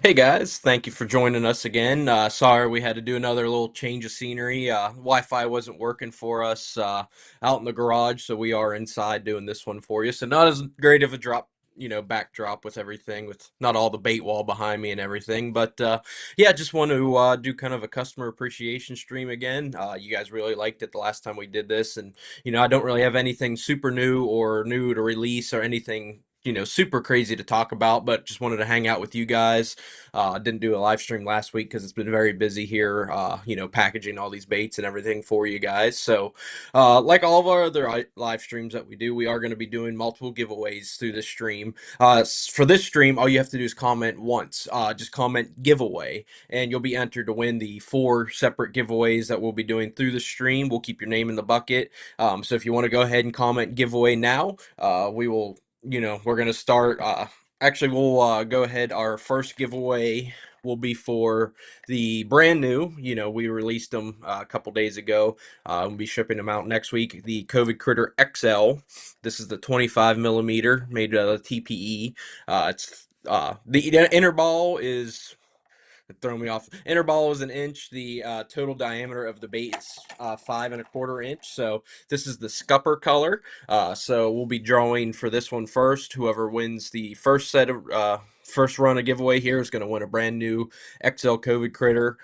Hey guys, thank you for joining us again. Sorry we had to do another little change of scenery. Wi-Fi wasn't working for us out in the garage, so we are inside doing this one for you. So not as great of a backdrop with everything, with not all the bait wall behind me and everything. But yeah, just want to do kind of a customer appreciation stream again. You guys really liked it the last time we did this, and I don't really have anything super new or new to release or anything super crazy to talk about, but just wanted to hang out with you guys. Didn't do a live stream last week because it's been very busy here, packaging all these baits and everything for you guys. So, like all of our other live streams that we do, we are going to be doing multiple giveaways through this stream. For this stream, all you have to do is comment once. Just comment giveaway, and you'll be entered to win the 4 separate giveaways that we'll be doing through the stream. We'll keep your name in the bucket. So if you want to go ahead and comment giveaway now, we will. We're going to start. Actually, we'll go ahead. Our first giveaway will be for the brand new. We released them a couple days ago. We'll be shipping them out next week. The COVID Critter XL. This is the 25 millimeter made out of TPE. It's the inner ball is throwing me off. Inner ball is 1 inch. The total diameter of the bait is 5 1/4 inch. So this is the scupper color. So we'll be drawing for this one first. Whoever wins the first run of giveaway here is going to win a brand new XL COVID Critter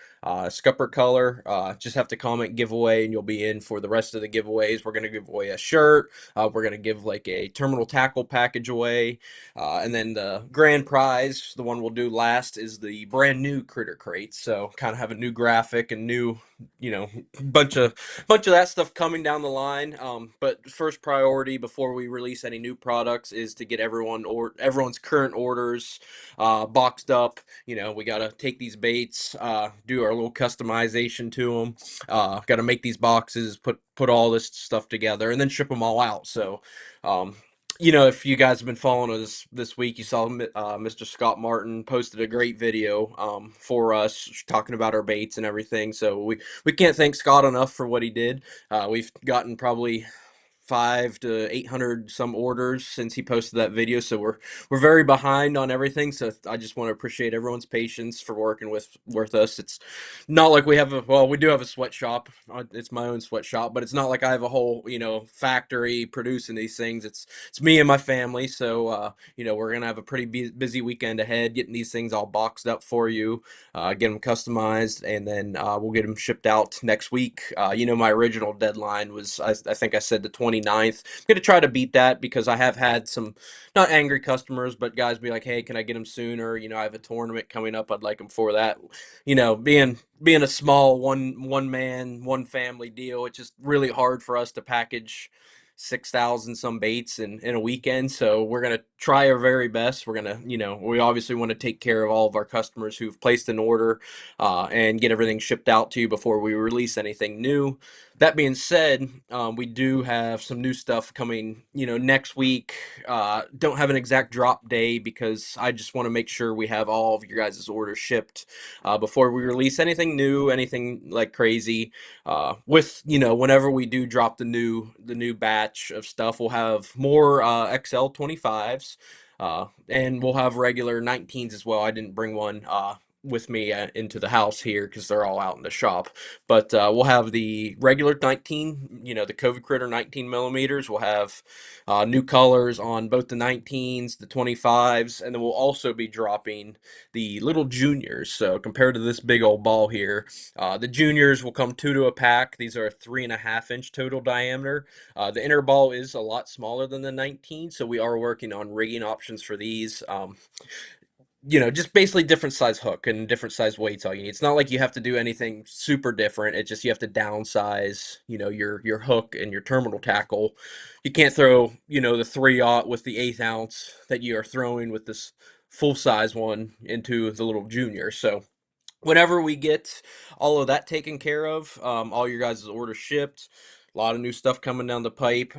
scupper color. Just have to comment giveaway and you'll be in for the rest of the giveaways. We're going to give away a shirt. We're going to give like a terminal tackle package away. And then the grand prize, the one we'll do last, is the brand new critter crate. So kind of have a new graphic and new, you know, bunch of that stuff coming down the line. But first priority before we release any new products is to get everyone's current orders boxed up. We gotta take these baits, do our little customization to them. Gotta make these boxes, put all this stuff together, and then ship them all out. So. If you guys have been following us this week, you saw Mr. Scott Martin posted a great video for us talking about our baits and everything. So we can't thank Scott enough for what he did. We've gotten probably 500 to 800 some orders since he posted that video, so we're very behind on everything. So I just want to appreciate everyone's patience for working with us. It's not like we do have a sweatshop. It's my own sweatshop, but it's not like I have a whole factory producing these things. It's me and my family. So we're gonna have a pretty busy weekend ahead, getting these things all boxed up for you, get them customized, and then we'll get them shipped out next week. My original deadline was I think I said the 29th. I'm gonna try to beat that because I have had some not angry customers, but guys be like, hey, can I get them sooner? I have a tournament coming up. I'd like them for that. Being a small one man, one family deal, it's just really hard for us to package 6,000 some baits in a weekend. So we're going to try our very best. We're going to, we obviously want to take care of all of our customers who've placed an order and get everything shipped out to you before we release anything new. That being said, we do have some new stuff coming, next week. Don't have an exact drop day because I just want to make sure we have all of your guys' orders shipped before we release anything new, anything like crazy. Whenever we do drop the new batch of stuff, we'll have more XL 25s, and we'll have regular 19s as well. I didn't bring one with me into the house here because they're all out in the shop. But we'll have the regular 19, the COVID Critter 19 millimeters. We'll have new colors on both the 19s, the 25s, and then we'll also be dropping the little juniors. So compared to this big old ball here, the juniors will come 2 to a pack. These are a 3.5 inch total diameter. The inner ball is a lot smaller than the 19, so we are working on rigging options for these. Just basically different size hook and different size weights all you need. It's not like you have to do anything super different. It's just you have to downsize, your hook and your terminal tackle. You can't throw, the 3/0 with the 1/8 ounce that you are throwing with this full size one into the little junior. So whenever we get all of that taken care of, all your guys' orders shipped, A lot of new stuff coming down the pipe.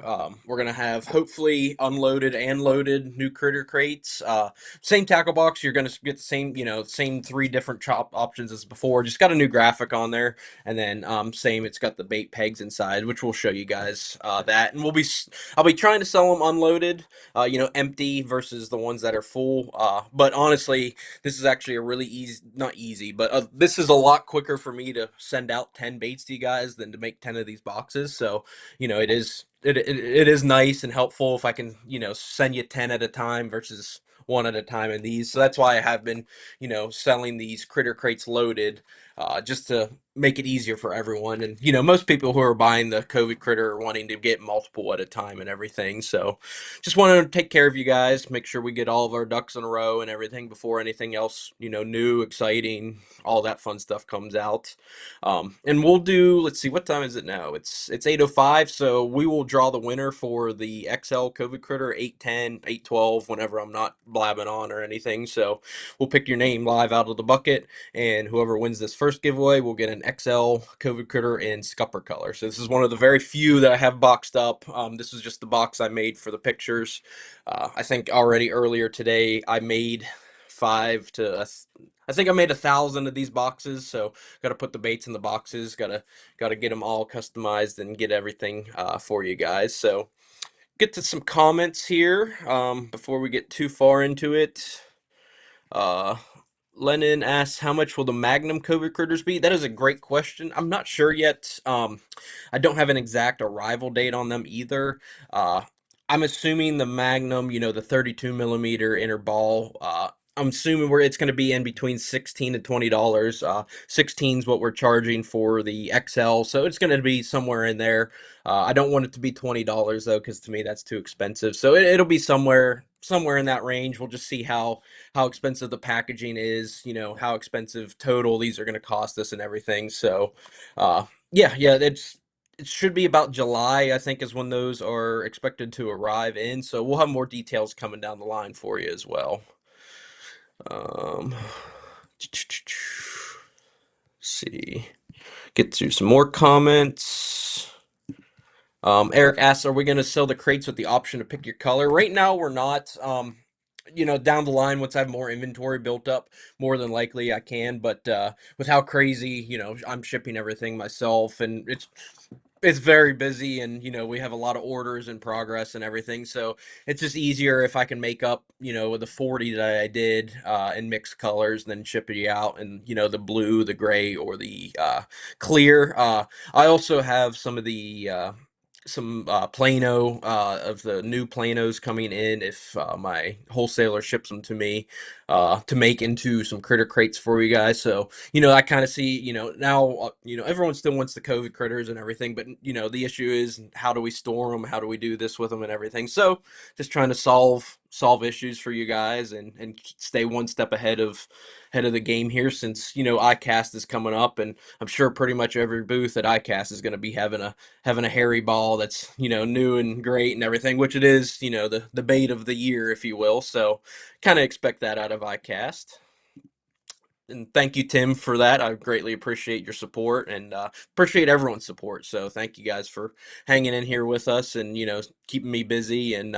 We're gonna have hopefully unloaded and loaded new critter crates. Same tackle box. You're gonna get the same, same three different chop options as before. Just got a new graphic on there, and then same. It's got the bait pegs inside, which we'll show you guys that. And I'll be trying to sell them unloaded, empty versus the ones that are full. But honestly, this is actually a really easy, not easy, but this is a lot quicker for me to send out 10 baits to you guys than to make 10 of these boxes. So, it is nice and helpful if I can, send you 10 at a time versus one at a time in these. So that's why I have been, selling these critter crates loaded, just to make it easier for everyone. And, most people who are buying the COVID critter are wanting to get multiple at a time and everything. So just wanted to take care of you guys, make sure we get all of our ducks in a row and everything before anything else, new, exciting, all that fun stuff comes out. And we'll do, let's see, what time is it now? It's 8:05, so we will draw the winner for the XL COVID critter, 810, 812, whenever I'm not blabbing on or anything. So we'll pick your name live out of the bucket, and whoever wins this first giveaway will get an XL COVID critter in scupper color. So this is one of the very few that I have boxed up. This is just the box I made for the pictures. I think already earlier today I made I think I made 1,000 of these boxes. So got to put the baits in the boxes. Got to get them all customized and get everything for you guys. So get to some comments here before we get too far into it. Uh, Lennon asks, how much will the Magnum COVID critters be? That is a great question. I'm not sure yet. I don't have an exact arrival date on them either. Uh, I'm assuming the Magnum, the 32 millimeter inner ball. I'm assuming where it's going to be in between $16 to $20. 16 is what we're charging for the XL, so it's going to be somewhere in there. I don't want it to be $20 though, because to me that's too expensive. So it'll be somewhere in that range. We'll just see how expensive the packaging is, how expensive total these are going to cost us and everything. So, yeah, it should be about July, I think, is when those are expected to arrive in. So we'll have more details coming down the line for you as well. Um, see, get through some more comments. Eric asks, are we going to sell the crates with the option to pick your color? Right now, we're not. Down the line, once I have more inventory built up, more than likely I can. But with how crazy, I'm shipping everything myself, and it's very busy, and we have a lot of orders in progress and everything, so it's just easier if I can make up with the 40 that I did in mixed colors, and then ship it out, and the blue, the gray, or the clear. I also have some of the some Plano of the new Planos coming in if my wholesaler ships them to me to make into some critter crates for you guys. So I kind of see now everyone still wants the COVID critters and everything, but the issue is, how do we store them, how do we do this with them and everything. So just trying to solve issues for you guys, and stay one step ahead of the game here, since ICAST is coming up, and I'm sure pretty much every booth at ICAST is going to be having a hairy ball that's new and great and everything, which it is, the bait of the year, if you will. So kind of expect that out of ICAST. And thank you, Tim, for that. I greatly appreciate your support, and appreciate everyone's support. So thank you guys for hanging in here with us, and keeping me busy, and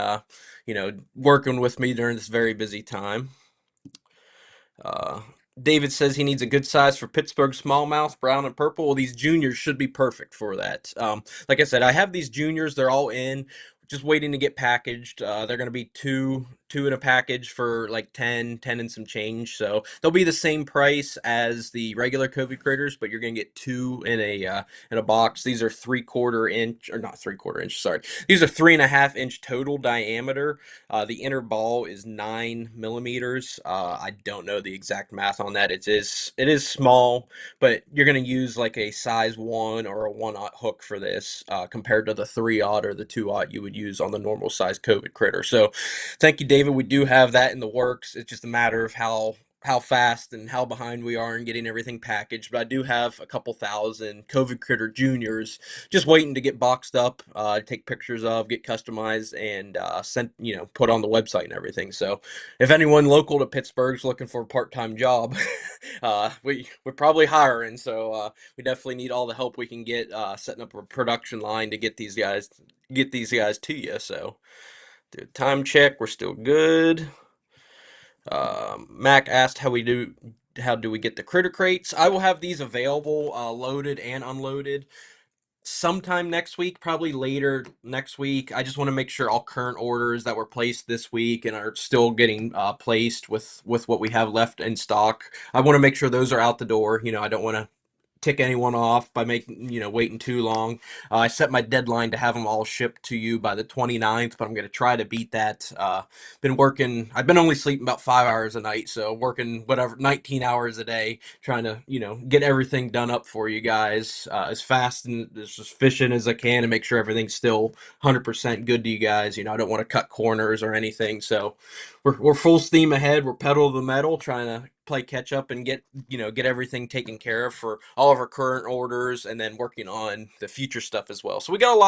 working with me during this very busy time. Uh, David says he needs a good size for Pittsburgh smallmouth, brown and purple. Well, these juniors should be perfect for that. Like I said, I have these juniors. They're all in, just waiting to get packaged. They're going to be two in a package for like 10 and some change. So they'll be the same price as the regular COVID critters, but you're going to get two in a box. These are 3/4 inch, or not 3/4 inch. Sorry, these are 3.5 inch total diameter. The inner ball is 9 millimeters. I don't know the exact math on that. It is small, but you're going to use like a size 1 or a 1/0 hook for this, compared to the 3/0 or the 2/0 you would use on the normal size COVID critter. So thank you, David. We do have that in the works. It's just a matter of how how fast and how behind we are in getting everything packaged, but I do have a couple thousand COVID Critter Juniors just waiting to get boxed up, take pictures of, get customized, and sent, put on the website and everything. So if anyone local to Pittsburgh's looking for a part-time job, we're probably hiring. So we definitely need all the help we can get setting up a production line to get these guys to you. So do a time check. We're still good. Mac asked how do we get the critter crates? I will have these available, loaded and unloaded sometime next week, probably later next week. I just want to make sure all current orders that were placed this week and are still getting placed with what we have left in stock. I want to make sure those are out the door. I don't want to tick anyone off by waiting too long. I set my deadline to have them all shipped to you by the 29th, but I'm going to try to beat that. I've been only sleeping about 5 hours a night, so working whatever 19 hours a day trying to get everything done up for you guys as fast and as efficient as I can, and make sure everything's still 100% good to you guys. I don't want to cut corners or anything, so we're full steam ahead. We're pedal to the metal, trying to play catch up and get everything taken care of for all of our current orders, and then working on the future stuff as well. So we got a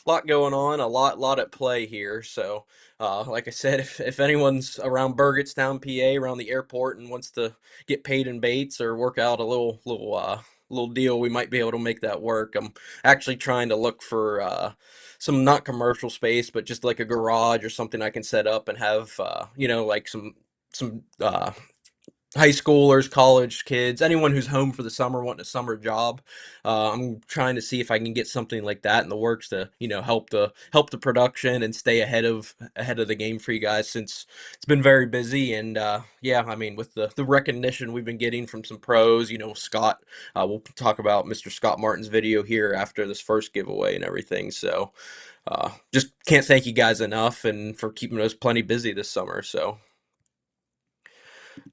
lot going on, a lot at play here. So like I said, if anyone's around Burgettstown, PA, around the airport, and wants to get paid in baits or work out a little deal, we might be able to make that work. I'm actually trying to look for some not commercial space, but just like a garage or something I can set up and have like some high schoolers, college kids, anyone who's home for the summer wanting a summer job. I'm trying to see if I can get something like that in the works to help the production and stay ahead of the game for you guys, since it's been very busy. And yeah, I mean, with the recognition we've been getting from some pros, Scott. We'll talk about Mr. Scott Martin's video here after this first giveaway and everything. So just can't thank you guys enough and for keeping us plenty busy this summer. So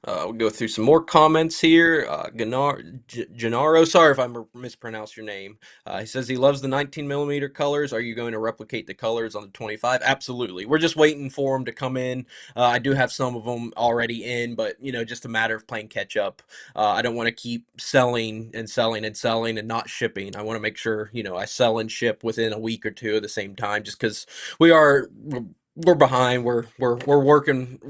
we'll go through some more comments here. Gennaro, sorry if I mispronounced your name. He says he loves the 19 millimeter colors. Are you going to replicate the colors on the 25? Absolutely. We're just waiting for them to come in. I do have some of them already in, but just a matter of playing catch up. I don't want to keep selling and selling and selling and not shipping. I want to make sure I sell and ship within a week or two at the same time, just because we're behind. We're working.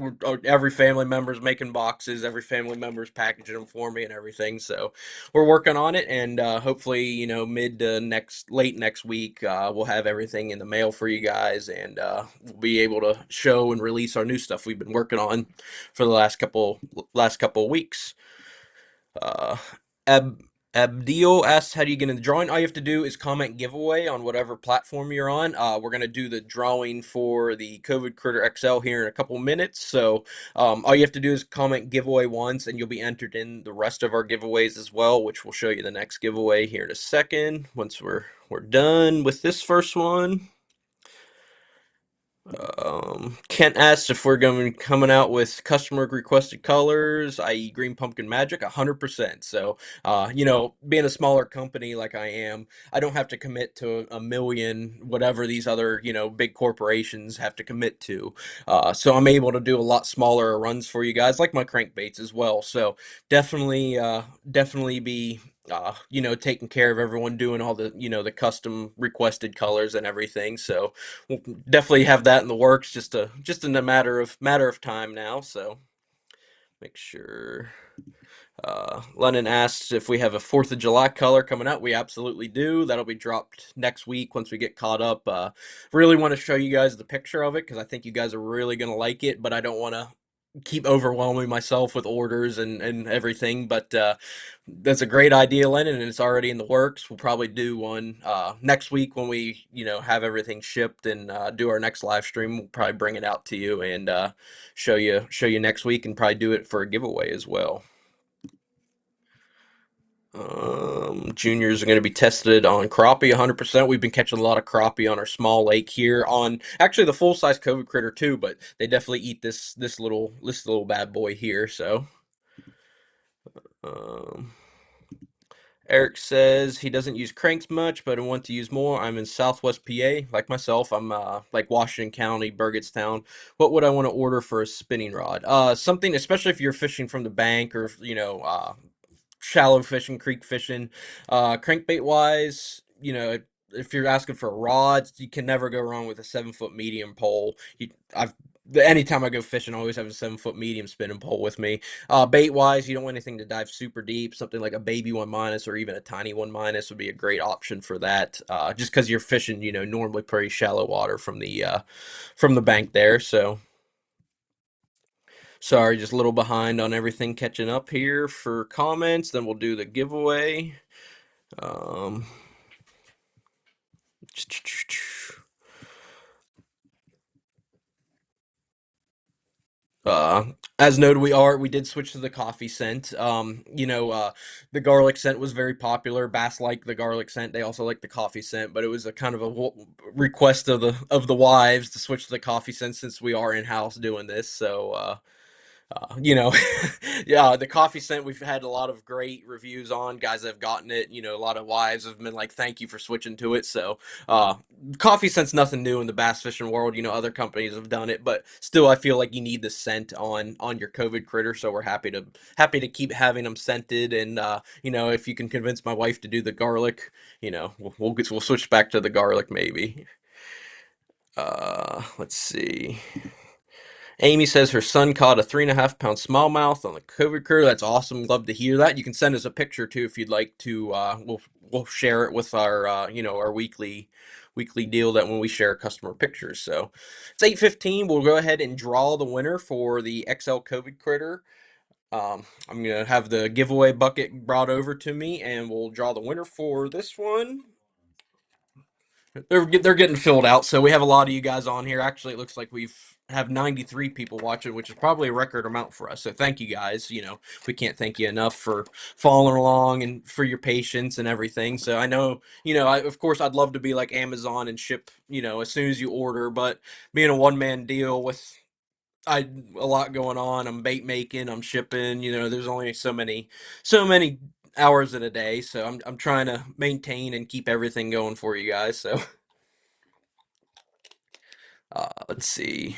Every family member's making boxes. Every family member's packaging them for me and everything. So we're working on it, and hopefully, mid to late next week, we'll have everything in the mail for you guys, and we'll be able to show and release our new stuff we've been working on for the last couple of weeks. Uh, Ab Abdio asks, how do you get in the drawing? All you have to do is comment giveaway on whatever platform you're on. We're going to do the drawing for the COVID Critter XL here in a couple minutes. So all you have to do is comment giveaway once, and you'll be entered in the rest of our giveaways as well, which we'll show you the next giveaway here in a second once we're done with this first one. Kent asks if we're going to be coming out with customer requested colors, i.e. green pumpkin magic. 100%. So being a smaller company like I am, I don't have to commit to a million whatever these other big corporations have to commit to. So I'm able to do a lot smaller runs for you guys, like my crankbaits as well. So definitely be taking care of everyone, doing all the custom requested colors and everything. So we'll definitely have that in the works, just in a matter of time now. So make sure. Lennon asks if we have a 4th of July color coming out. We absolutely do. That'll be dropped next week once we get caught up. Really want to show you guys the picture of it, because I think you guys are really going to like it, but I don't want to keep overwhelming myself with orders and everything. But that's a great idea, Lennon, and it's already in the works. We'll probably do one next week when we have everything shipped and do our next live stream. We'll probably bring it out to you and show you next week, and probably do it for a giveaway as well. Juniors are going to be tested on crappie 100%. We've been catching a lot of crappie on our small lake here, on actually the full size COVID critter too, but they definitely eat this little bad boy here. So um, Eric says he doesn't use cranks much, but I want to use more. I'm in Southwest PA, like myself. I'm like Washington County, Burgettstown. What would I want to order for a spinning rod? Something, especially if you're fishing from the bank or shallow fishing, creek fishing. Crankbait wise, if you're asking for rods, you can never go wrong with a 7 foot medium pole. Anytime I go fishing, I always have a 7 foot medium spinning pole with me. Bait wise, you don't want anything to dive super deep. Something like a baby 1 minus or even a tiny 1 minus would be a great option for that. Just because you're fishing, normally pretty shallow water from the bank there. So sorry, just a little behind on everything catching up here for comments. Then we'll do the giveaway. Um, uh, as noted, we did switch to the coffee scent. The garlic scent was very popular. Bass liked the garlic scent. They also liked the coffee scent, but it was a kind of a request of the wives to switch to the coffee scent since we are in house doing this. So yeah, the coffee scent we've had a lot of great reviews on. Guys that have gotten it. A lot of wives have been like, "Thank you for switching to it." So, coffee scent's nothing new in the bass fishing world. Other companies have done it, but still, I feel like you need the scent on your COVID critter. So we're happy to keep having them scented. And if you can convince my wife to do the garlic, we'll switch back to the garlic maybe. Let's see. Amy says her son caught a 3.5 pound smallmouth on the COVID crew. That's awesome. Love to hear that. You can send us a picture too if you'd like to. We'll share it with our our weekly deal that when we share customer pictures. So it's 8:15. We'll go ahead and draw the winner for the XL COVID critter. I'm gonna have the giveaway bucket brought over to me, and we'll draw the winner for this one. They're getting filled out, so we have a lot of you guys on here. Actually, it looks like we've have 93 people watching, which is probably a record amount for us. So thank you guys. We can't thank you enough for following along and for your patience and everything. So I know, of course I'd love to be like Amazon and ship, as soon as you order, but being a one man deal with I a lot going on. I'm bait making, I'm shipping, there's only so many hours in a day, so I'm trying to maintain and keep everything going for you guys. So let's see.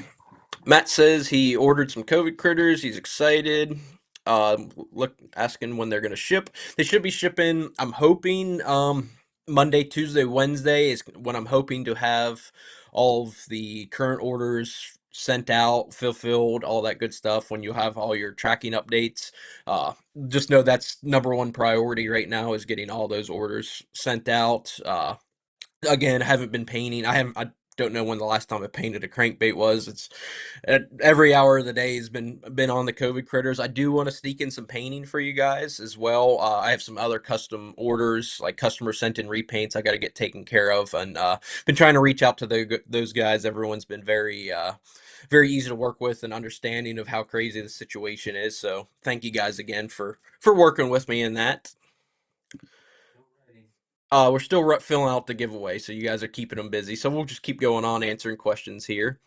Matt says he ordered some COVID critters. He's excited. Look, asking when they're gonna ship. They should be shipping. I'm hoping Monday, Tuesday, Wednesday is when I'm hoping to have all of the current orders sent out, fulfilled, all that good stuff. When you have all your tracking updates, uh, just know that's number one priority right now is getting all those orders sent out. Again, I haven't been painting. I don't know when the last time I painted a crankbait was. It's every hour of the day has been on the COVID critters. I do want to sneak in some painting for you guys as well. I have some other custom orders, like customer sent in repaints. I got to get taken care of, and been trying to reach out to those guys. Everyone's been very easy to work with and understanding of how crazy the situation is. So thank you guys again for working with me in that. We're still filling out the giveaway, so you guys are keeping them busy. So we'll just keep going on answering questions here.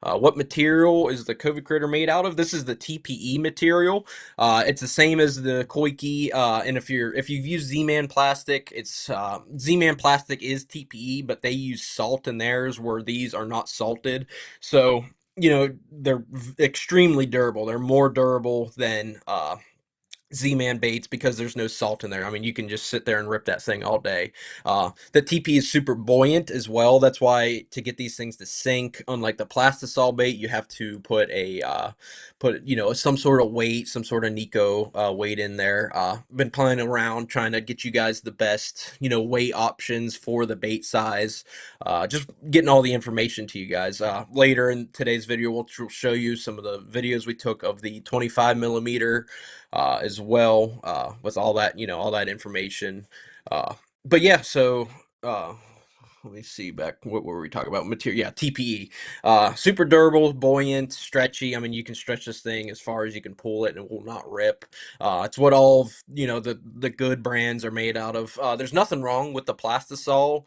What material is the COVID critter made out of? This is the TPE material. It's the same as the Koiki. And if you've used Z-Man plastic, it's Z-Man plastic is TPE, but they use salt in theirs where these are not salted. So they're extremely durable. They're more durable than Z-Man baits because there's no salt in there. I mean, you can just sit there and rip that thing all day. The TP is super buoyant as well. That's why to get these things to sink, unlike the plastisol bait, you have to put some sort of weight, some sort of Nico weight in there. Been playing around trying to get you guys the best weight options for the bait size. Just getting all the information to you guys. Later in today's video, we'll show you some of the videos we took of the 25 millimeter as well with all that information. But yeah, so uh, let me see back. What were we talking about? Material, yeah, TPE. Super durable, buoyant, stretchy. I mean, you can stretch this thing as far as you can pull it, and it will not rip. It's what all of, the good brands are made out of. There's nothing wrong with the plastisol,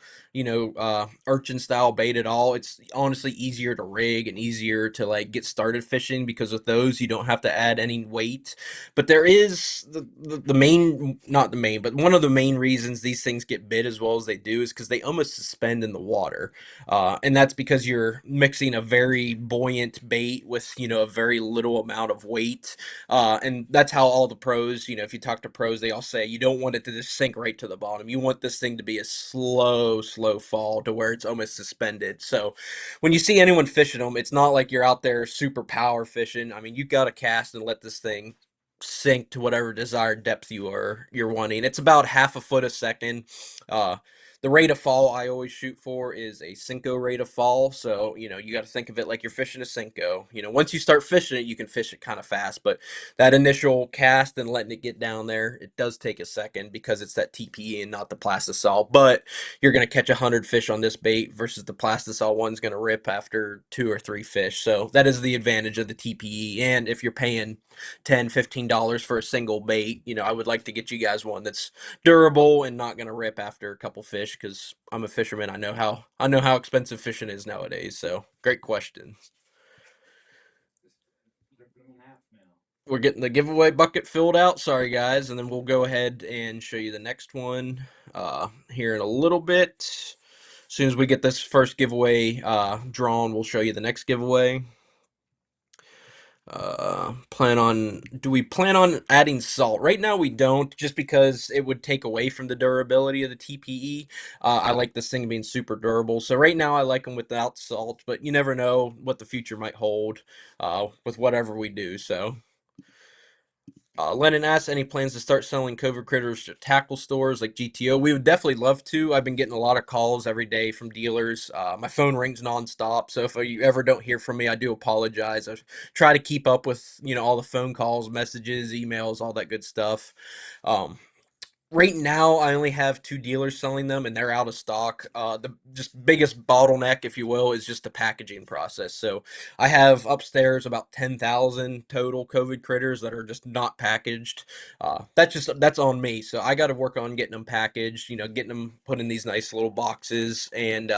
urchin style bait at all. It's honestly easier to rig and easier to like get started fishing because with those you don't have to add any weight. But there is the main, not the main, but one of the main reasons these things get bit as well as they do is because they almost suspend in the water. And that's because you're mixing a very buoyant bait with, a very little amount of weight. And that's how all the pros, if you talk to pros, they all say you don't want it to just sink right to the bottom. You want this thing to be a slow, slow fall to where it's almost suspended. So when you see anyone fishing them, it's not like you're out there super power fishing. I mean, you got to cast and let this thing sink to whatever desired depth you're wanting. It's about half a foot a second. Uh, the rate of fall I always shoot for is a Senko rate of fall. So, you got to think of it like you're fishing a Senko. Once you start fishing it, you can fish it kind of fast, but that initial cast and letting it get down there, it does take a second because it's that TPE and not the plastisol. But you're going to catch 100 fish on this bait versus the plastisol one's going to rip after 2 or 3 fish. So that is the advantage of the TPE. And if you're paying $10, $15 for a single bait, I would like to get you guys one that's durable and not going to rip after a couple fish because I'm a fisherman. I know how expensive fishing is nowadays. So great question. We're getting the giveaway bucket filled out. Sorry, guys. And then we'll go ahead and show you the next one here in a little bit. As soon as we get this first giveaway drawn, we'll show you the next giveaway. Do we plan on adding salt? Right now we don't, just because it would take away from the durability of the TPE. I like this thing being super durable, so right now I like them without salt, but you never know what the future might hold with whatever we do. So Lennon asks, any plans to start selling COVID critters to tackle stores like GTO? We would definitely love to. I've been getting a lot of calls every day from dealers. My phone rings nonstop, so if you ever don't hear from me, I do apologize. I try to keep up with all the phone calls, messages, emails, all that good stuff. Um, Right now, I only have 2 dealers selling them, and they're out of stock. The just biggest bottleneck, if you will, is just the packaging process. So I have upstairs about 10,000 total COVID critters that are just not packaged. That's on me. So I got to work on getting them packaged. Getting them put in these nice little boxes and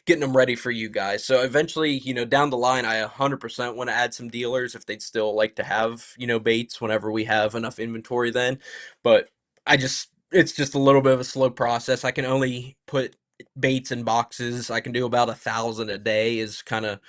getting them ready for you guys. So eventually, down the line, I 100% want to add some dealers if they'd still like to have baits whenever we have enough inventory. Then, but it's just a little bit of a slow process. I can only put baits in boxes. I can do about 1,000 a day. Is kind of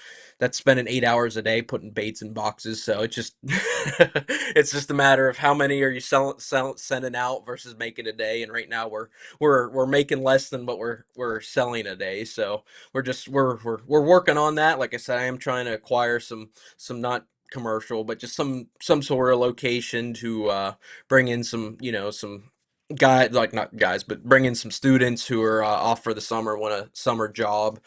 That's spending 8 hours a day putting baits in boxes. So it's just it's just a matter of how many are you sending out versus making a day. And right now we're making less than what we're selling a day. So we're working on that. Like I said, I am trying to acquire some not commercial, but just some sort of location to bring in some guys, like not guys, but bring in some students who are off for the summer, want a summer job,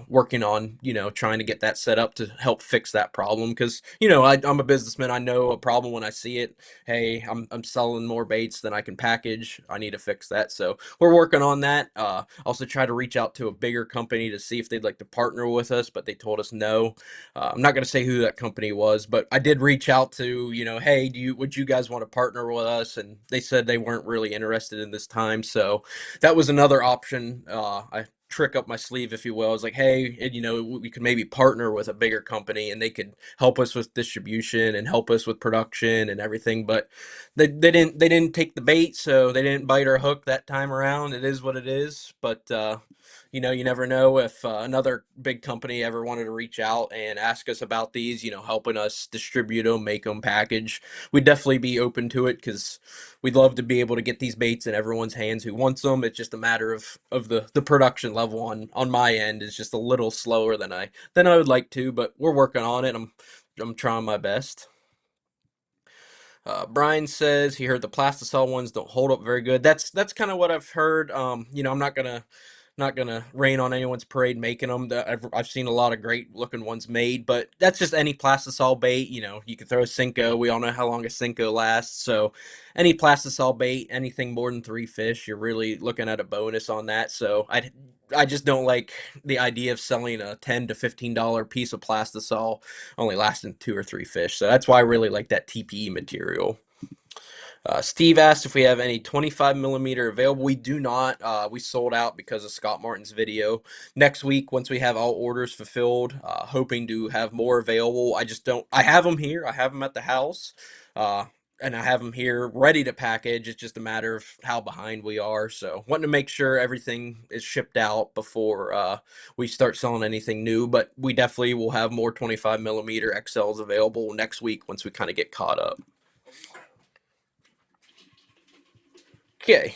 working on trying to get that set up to help fix that problem. Because I'm a businessman, I know a problem when I see it. Hey, I'm selling more baits than I can package. I need to fix that, so we're working on that. Also try to reach out to a bigger company to see if they'd like to partner with us, but they told us no. I'm not going to say who that company was, but I did reach out to, hey, would you guys want to partner with us? And they said they weren't really interested in this time. So that was another option. I trick up my sleeve, if you will. I was like, hey, we could maybe partner with a bigger company and they could help us with distribution and help us with production and everything. But they didn't take the bait, so they didn't bite our hook that time around. It is what it is. But you never know if another big company ever wanted to reach out and ask us about these, helping us distribute them, make them, package. We'd definitely be open to it because we'd love to be able to get these baits in everyone's hands who wants them. It's just a matter of the production level on my end is just a little slower than I would like to, but we're working on it. I'm trying my best. Brian says he heard the plastisol ones don't hold up very good. That's kind of what I've heard. I'm not gonna rain on anyone's parade making them. I've seen a lot of great looking ones made, but that's just any plastisol bait. You can throw a Senko. We all know how long a Senko lasts. So any plastisol bait, anything more than 3 fish, you're really looking at a bonus on that. So I just don't like the idea of selling a $10 to $15 piece of plastisol only lasting 2 or 3 fish. So that's why I really like that TPE material. Steve asked if we have any 25 millimeter available. We do not. We sold out because of Scott Martin's video. Next week, once we have all orders fulfilled, hoping to have more available. I just don't. I have them here. I have them at the house. Uh, and I have them here ready to package. It's just a matter of how behind we are. So, wanting to make sure everything is shipped out before we start selling anything new. But we definitely will have more 25 millimeter XLs available next week once we kind of get caught up. Okay,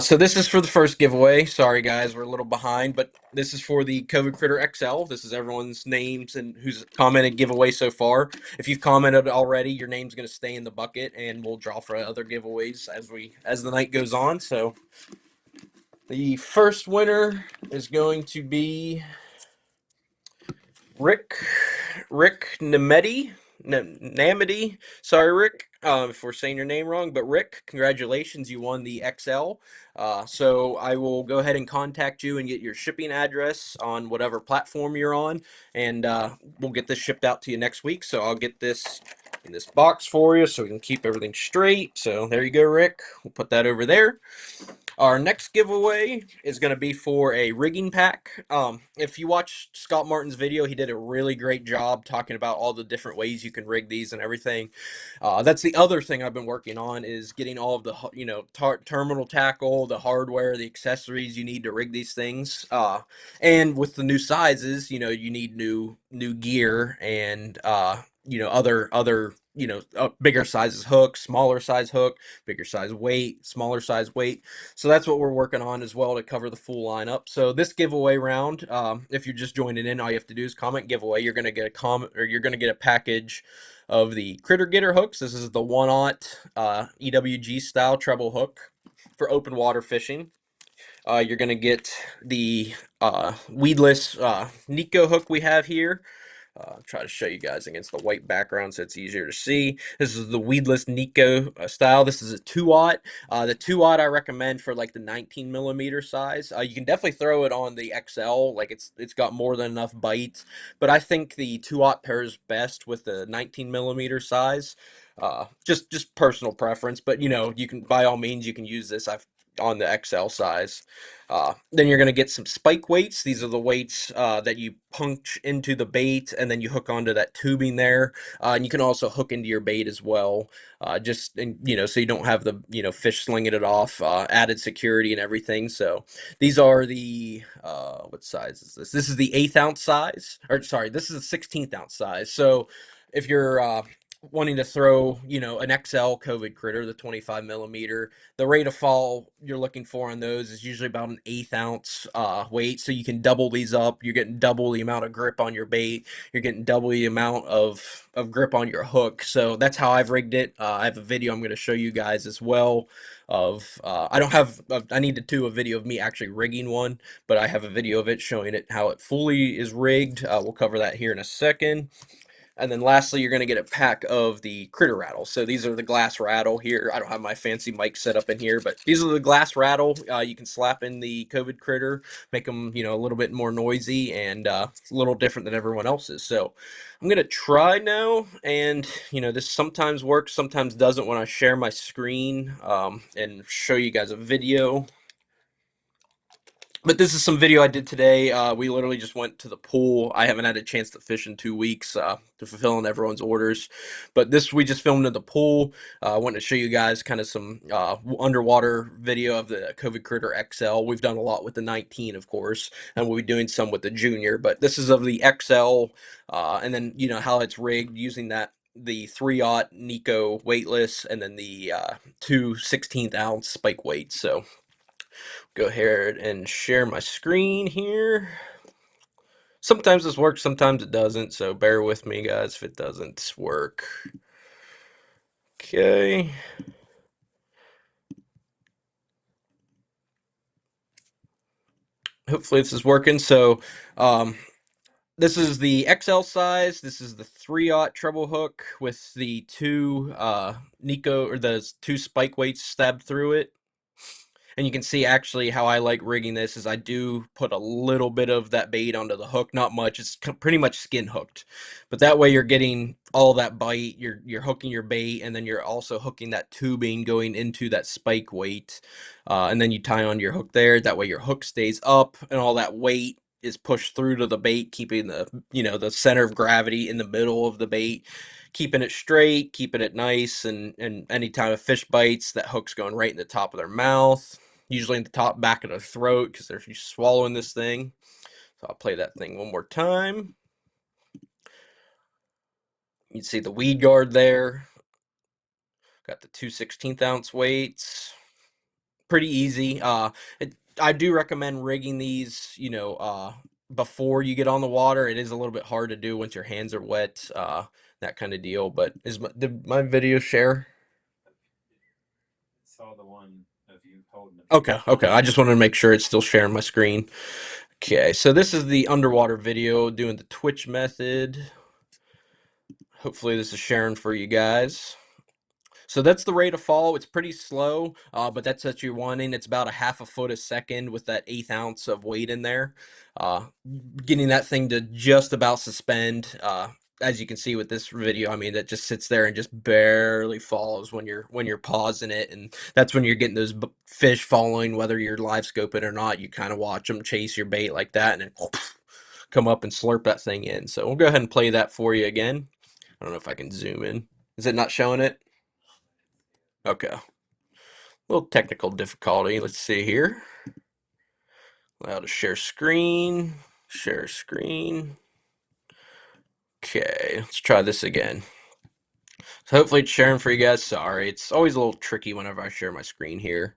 so this is for the first giveaway. Sorry, guys, we're a little behind, but this is for the COVID Critter XL. This is everyone's names and who's commented giveaway so far. If you've commented already, your name's going to stay in the bucket, and we'll draw for other giveaways as the night goes on. So the first winner is going to be Rick Namedy. Sorry, Rick, if we're saying your name wrong, but Rick, congratulations, you won the XL. So I will go ahead and contact you and get your shipping address on whatever platform you're on, and we'll get this shipped out to you next week. So I'll get this in this box for you so we can keep everything straight. So there you go, Rick. We'll put that over there. Our next giveaway is going to be for a rigging pack. If you watch Scott Martin's video, he did a really great job talking about all the different ways you can rig these and everything. That's the other thing I've been working on is getting all of the terminal tackle, the hardware, the accessories you need to rig these things. And with the new sizes, you need new gear and other bigger sizes hook, smaller size hook, bigger size weight, smaller size weight. So that's what we're working on as well to cover the full lineup. So this giveaway round, if you're just joining in, all you have to do is comment giveaway. You're gonna get a comment, or you're gonna get a package of the Critter Getter hooks. This is the 1/0 EWG style treble hook for open water fishing. You're gonna get the weedless Nico hook we have here. Try to show you guys against the white background so it's easier to see. This is the weedless Nico style. This is a 2/0. The 2/0 I recommend for like the 19 millimeter size. You can definitely throw it on the XL, like it's got more than enough bite. But I think the 2/0 pairs best with the 19 millimeter size. Just personal preference, but you can by all means you can use this. I've on the XL size. Then you're going to get some spike weights. These are the weights that you punch into the bait and then you hook onto that tubing there. And you can also hook into your bait as well. So you don't have the fish slinging it off. Added security and everything. So these are the what size is this? This is the 1/8 ounce size, or sorry, this is the 16th ounce size. So if you're wanting to throw, an XL COVID critter, the 25 millimeter, the rate of fall you're looking for on those is usually about an 1/8 ounce weight. So you can double these up. You're getting double the amount of grip on your bait. You're getting double the amount of grip on your hook. So that's how I've rigged it. I have a video I'm going to show you guys as well of, I don't have, I need to do a video of me actually rigging one, but I have a video of it showing it how it fully is rigged. We'll cover that here in a second. And then lastly, you're going to get a pack of the critter rattle. So these are the glass rattle here. I don't have my fancy mic set up in here, but these are the glass rattle. You can slap in the COVID critter, make them, a little bit more noisy and a little different than everyone else's. So I'm going to try now. And, this sometimes works, sometimes doesn't when I share my screen and show you guys a video. But this is some video I did today. We literally just went to the pool. I haven't had a chance to fish in 2 weeks to fulfill everyone's orders. But this we just filmed in the pool. I wanted to show you guys kind of some underwater video of the COVID Critter XL. We've done a lot with the 19, of course, and we'll be doing some with the Junior. But this is of the XL, and then how it's rigged using the 3/0 Nico weightless, and then the two 16th ounce spike weights. So go ahead and share my screen here. Sometimes this works, sometimes it doesn't, so bear with me, guys, if it doesn't work. Okay. Hopefully this is working. So this is the XL size. This is the 3/0 treble hook with the two Nico, or the two spike weights stabbed through it. And you can see actually how I like rigging this is I do put a little bit of that bait onto the hook, not much. It's pretty much skin hooked, but that way you're getting all that bite. You're hooking your bait, and then you're also hooking that tubing going into that spike weight, and then you tie on your hook there. That way your hook stays up, and all that weight is pushed through to the bait, keeping the center of gravity in the middle of the bait, keeping it straight, keeping it nice, and anytime a fish bites, that hook's going right in the top of their mouth, usually in the top back of their throat because they're swallowing this thing. So I'll play that thing one more time. You can see the weed guard there. Got the 2/16 ounce weights. Pretty easy. I do recommend rigging these, before you get on the water. It is a little bit hard to do once your hands are wet, that kind of deal. But did my video share? Saw the one of you holding it. Okay. I just wanted to make sure it's still sharing my screen. Okay, so this is the underwater video doing the Twitch method. Hopefully this is sharing for you guys. So that's the rate of fall. It's pretty slow, but that's what you're wanting. It's about a half a foot a second with that 1/8 ounce of weight in there. Uh, Getting that thing to just about suspend. As you can see with this video, I mean, that just sits there and just barely falls when you're pausing it, and that's when you're getting those fish following, whether you're live scoping or not. You kind of watch them chase your bait like that, and then come up and slurp that thing in. So we'll go ahead and play that for you again. I don't know if I can zoom in. Is it not showing it? Okay. Little technical difficulty. Let's see here. Allow to share screen. Share screen. Okay, let's try this again. So hopefully it's sharing for you guys. Sorry, it's always a little tricky whenever I share my screen here.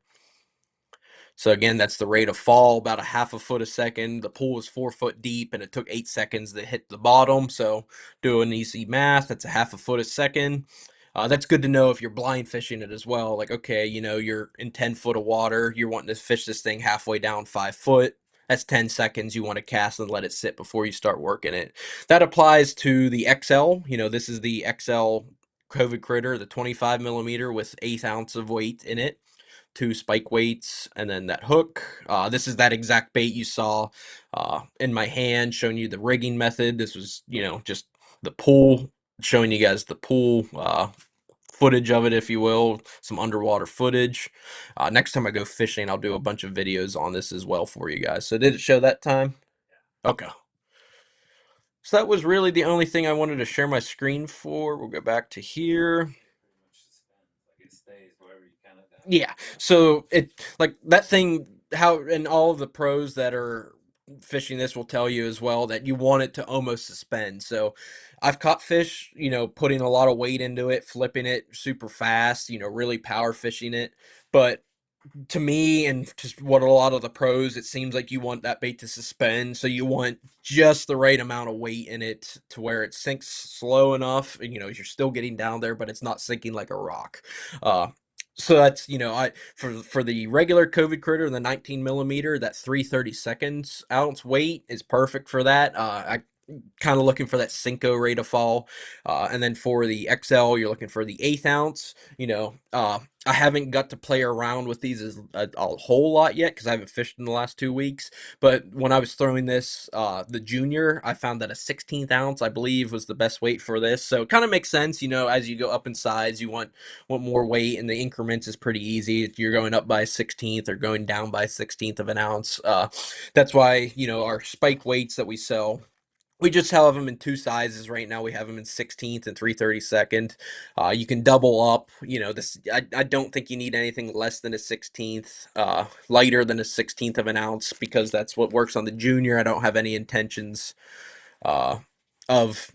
So again, that's the rate of fall, about a half a foot a second. The pool was 4 foot deep, and it took 8 seconds to hit the bottom. So doing easy math, that's a half a foot a second. That's good to know if you're blind fishing it as well. Like, okay, you're in 10 foot of water. You're wanting to fish this thing halfway down 5 foot. That's 10 seconds you want to cast and let it sit before you start working it. That applies to the XL. This is the XL COVID critter, the 25 millimeter with 1/8 ounce of weight in it, two spike weights, and then that hook. This is that exact bait you saw in my hand, showing you the rigging method. This was, just the pool, showing you guys the pool footage of it, if you will, some underwater footage. Next time I go fishing, I'll do a bunch of videos on this as well for you guys. So did it show that time? Okay. So that was really the only thing I wanted to share my screen for. We'll go back to here. Like it stays wherever you count it down. Yeah. So it, like that thing, how, and all of the pros that are fishing this will tell you as well, that you want it to almost suspend. So I've caught fish, putting a lot of weight into it, flipping it super fast, really power fishing it. But to me, and just what a lot of the pros, it seems like you want that bait to suspend, so you want just the right amount of weight in it to where it sinks slow enough, and you're still getting down there, but it's not sinking like a rock. uh so that's, I, for the regular COVID critter, the 19 millimeter, that 3/32 ounce weight is perfect for that. I kind of looking for that Cinco rate of fall. And then for the XL, you're looking for the 1/8 ounce. I haven't got to play around with these a whole lot yet because I haven't fished in the last 2 weeks. But when I was throwing this, the junior, I found that a 16th ounce, I believe, was the best weight for this. So it kind of makes sense, as you go up in size, you want more weight, and the increments is pretty easy. If you're going up by a 16th or going down by a 16th of an ounce. That's why, our spike weights that we sell, we just have them in two sizes right now. We have them in 16th and 3/32. You can double up. This, I don't think you need anything less than a 16th, lighter than a 16th of an ounce, because that's what works on the junior. I don't have any intentions uh, of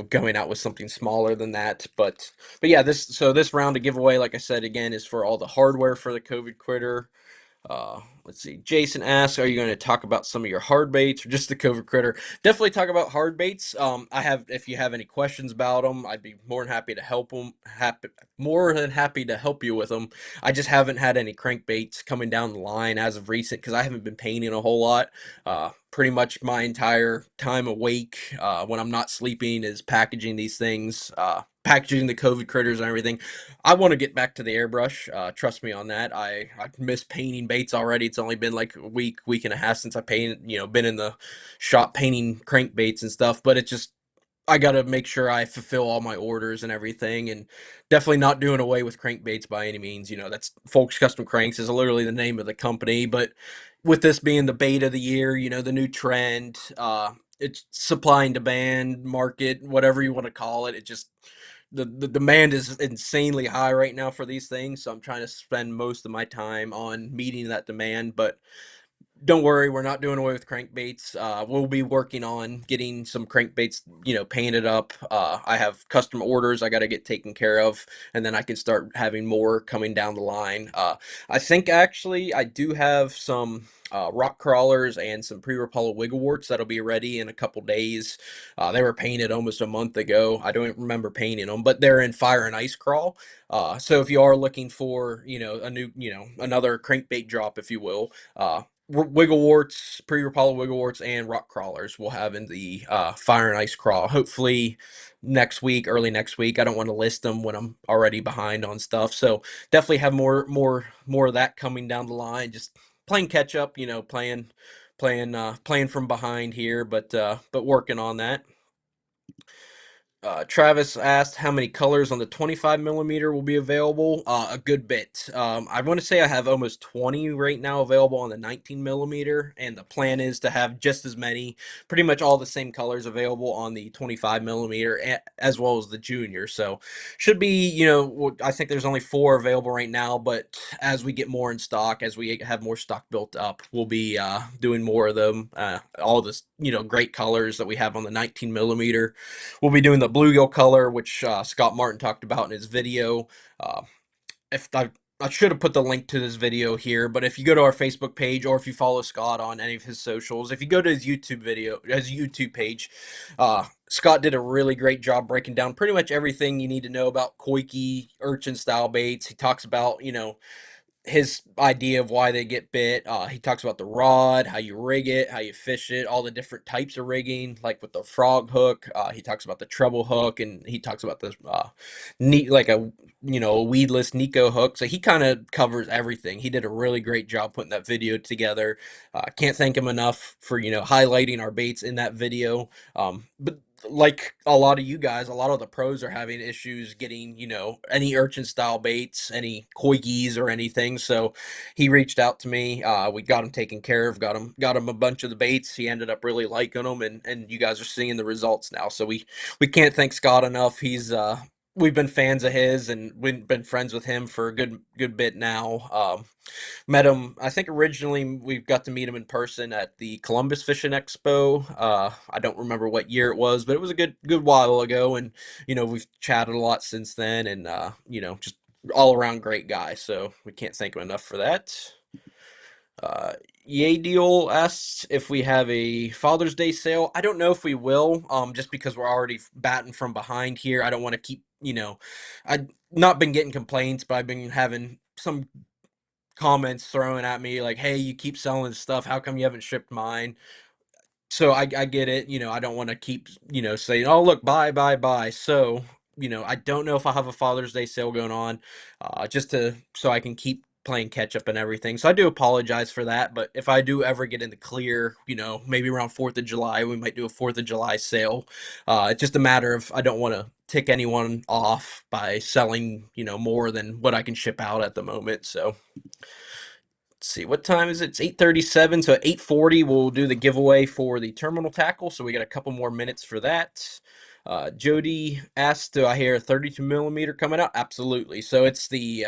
going out with something smaller than that. But yeah, this round of giveaway, like I said again, is for all the hardware for the COVID critter. Let's see. Jason asks, "Are you going to talk about some of your hard baits or just the COVID critter?" Definitely talk about hard baits. If you have any questions about them, I'd be more than happy to help them. More than happy to help you with them. I just haven't had any crankbaits coming down the line as of recent because I haven't been painting a whole lot. Pretty much my entire time awake when I'm not sleeping is packaging these things, packaging the COVID critters and everything. I want to get back to the airbrush. Trust me on that. I miss painting baits already. It's only been like a week and a half since I painted. Been in the shop painting crankbaits and stuff. But it just I gotta make sure I fulfill all my orders and everything, and definitely not doing away with crankbaits by any means. That's Fulks Custom Cranks is literally the name of the company, but with this being the bait of the year, the new trend, it's supply and demand market, whatever you want to call it. It just the demand is insanely high right now for these things, so I'm trying to spend most of my time on meeting that demand, but don't worry, we're not doing away with crankbaits. We'll be working on getting some crankbaits, painted up. I have custom orders I got to get taken care of, and then I can start having more coming down the line. I think actually I do have some rock crawlers and some pre-Rapala wiggleworts that'll be ready in a couple days. They were painted almost a month ago. I don't remember painting them, but they're in fire and ice crawl. So if you are looking for, a new, another crankbait drop, if you will, wiggleworts, pre-Rapala wiggleworts, and rock crawlers we'll have in the fire and ice crawl. Hopefully next week, early next week. I don't want to list them when I'm already behind on stuff. So definitely have more of that coming down the line. Just playing catch up, playing from behind here, but working on that. Travis asked how many colors on the 25 millimeter will be available. A good bit. I want to say I have almost 20 right now available on the 19 millimeter, and the plan is to have just as many, pretty much all the same colors available on the 25 millimeter as well as the junior. So should be, I think there's only four available right now, but as we get more in stock, as we have more stock built up, we'll be doing more of them. All this, great colors that we have on the 19 millimeter. We'll be doing the bluegill color, which Scott Martin talked about in his video. Uh, if I should have put the link to this video here, but if you go to our Facebook page or if you follow Scott on any of his socials, if you go to his YouTube page, Scott did a really great job breaking down pretty much everything you need to know about koiki urchin style baits. He talks about, his idea of why they get bit. He talks about the rod, how you rig it, how you fish it, all the different types of rigging, like with the frog hook. He talks about the treble hook, and he talks about this neat, like a weedless Nico hook. So he kind of covers everything. He did a really great job putting that video together. Can't thank him enough for highlighting our baits in that video. But like a lot of you guys, a lot of the pros are having issues getting, any urchin style baits, any koikis or anything. So he reached out to me. We got him taken care of, got him a bunch of the baits. He ended up really liking them, and you guys are seeing the results now. So we can't thank Scott enough. We've been fans of his, and we've been friends with him for a good bit now. Met him, I think originally we got to meet him in person at the Columbus Fishing Expo. I don't remember what year it was, but it was a good while ago, and we've chatted a lot since then, and just all around great guy. So we can't thank him enough for that. Yadiel asks if we have a Father's Day sale. I don't know if we will, just because we're already batting from behind here. I don't want to keep, I've not been getting complaints, but I've been having some comments thrown at me like, "Hey, you keep selling stuff. How come you haven't shipped mine?" So I get it. I don't want to keep, saying, "Oh, look, buy, buy, buy." So, I don't know if I'll have a Father's Day sale going on, so I can keep playing catch up and everything. So I do apologize for that. But if I do ever get in the clear, maybe around 4th of July, we might do a 4th of July sale. It's just a matter of I don't want to tick anyone off by selling, more than what I can ship out at the moment. So let's see, what time is it? It's 8:37, so at 8:40 we'll do the giveaway for the terminal tackle, so we got a couple more minutes for that. Jody asked, do I hear a 32 millimeter coming out? Absolutely. So it's the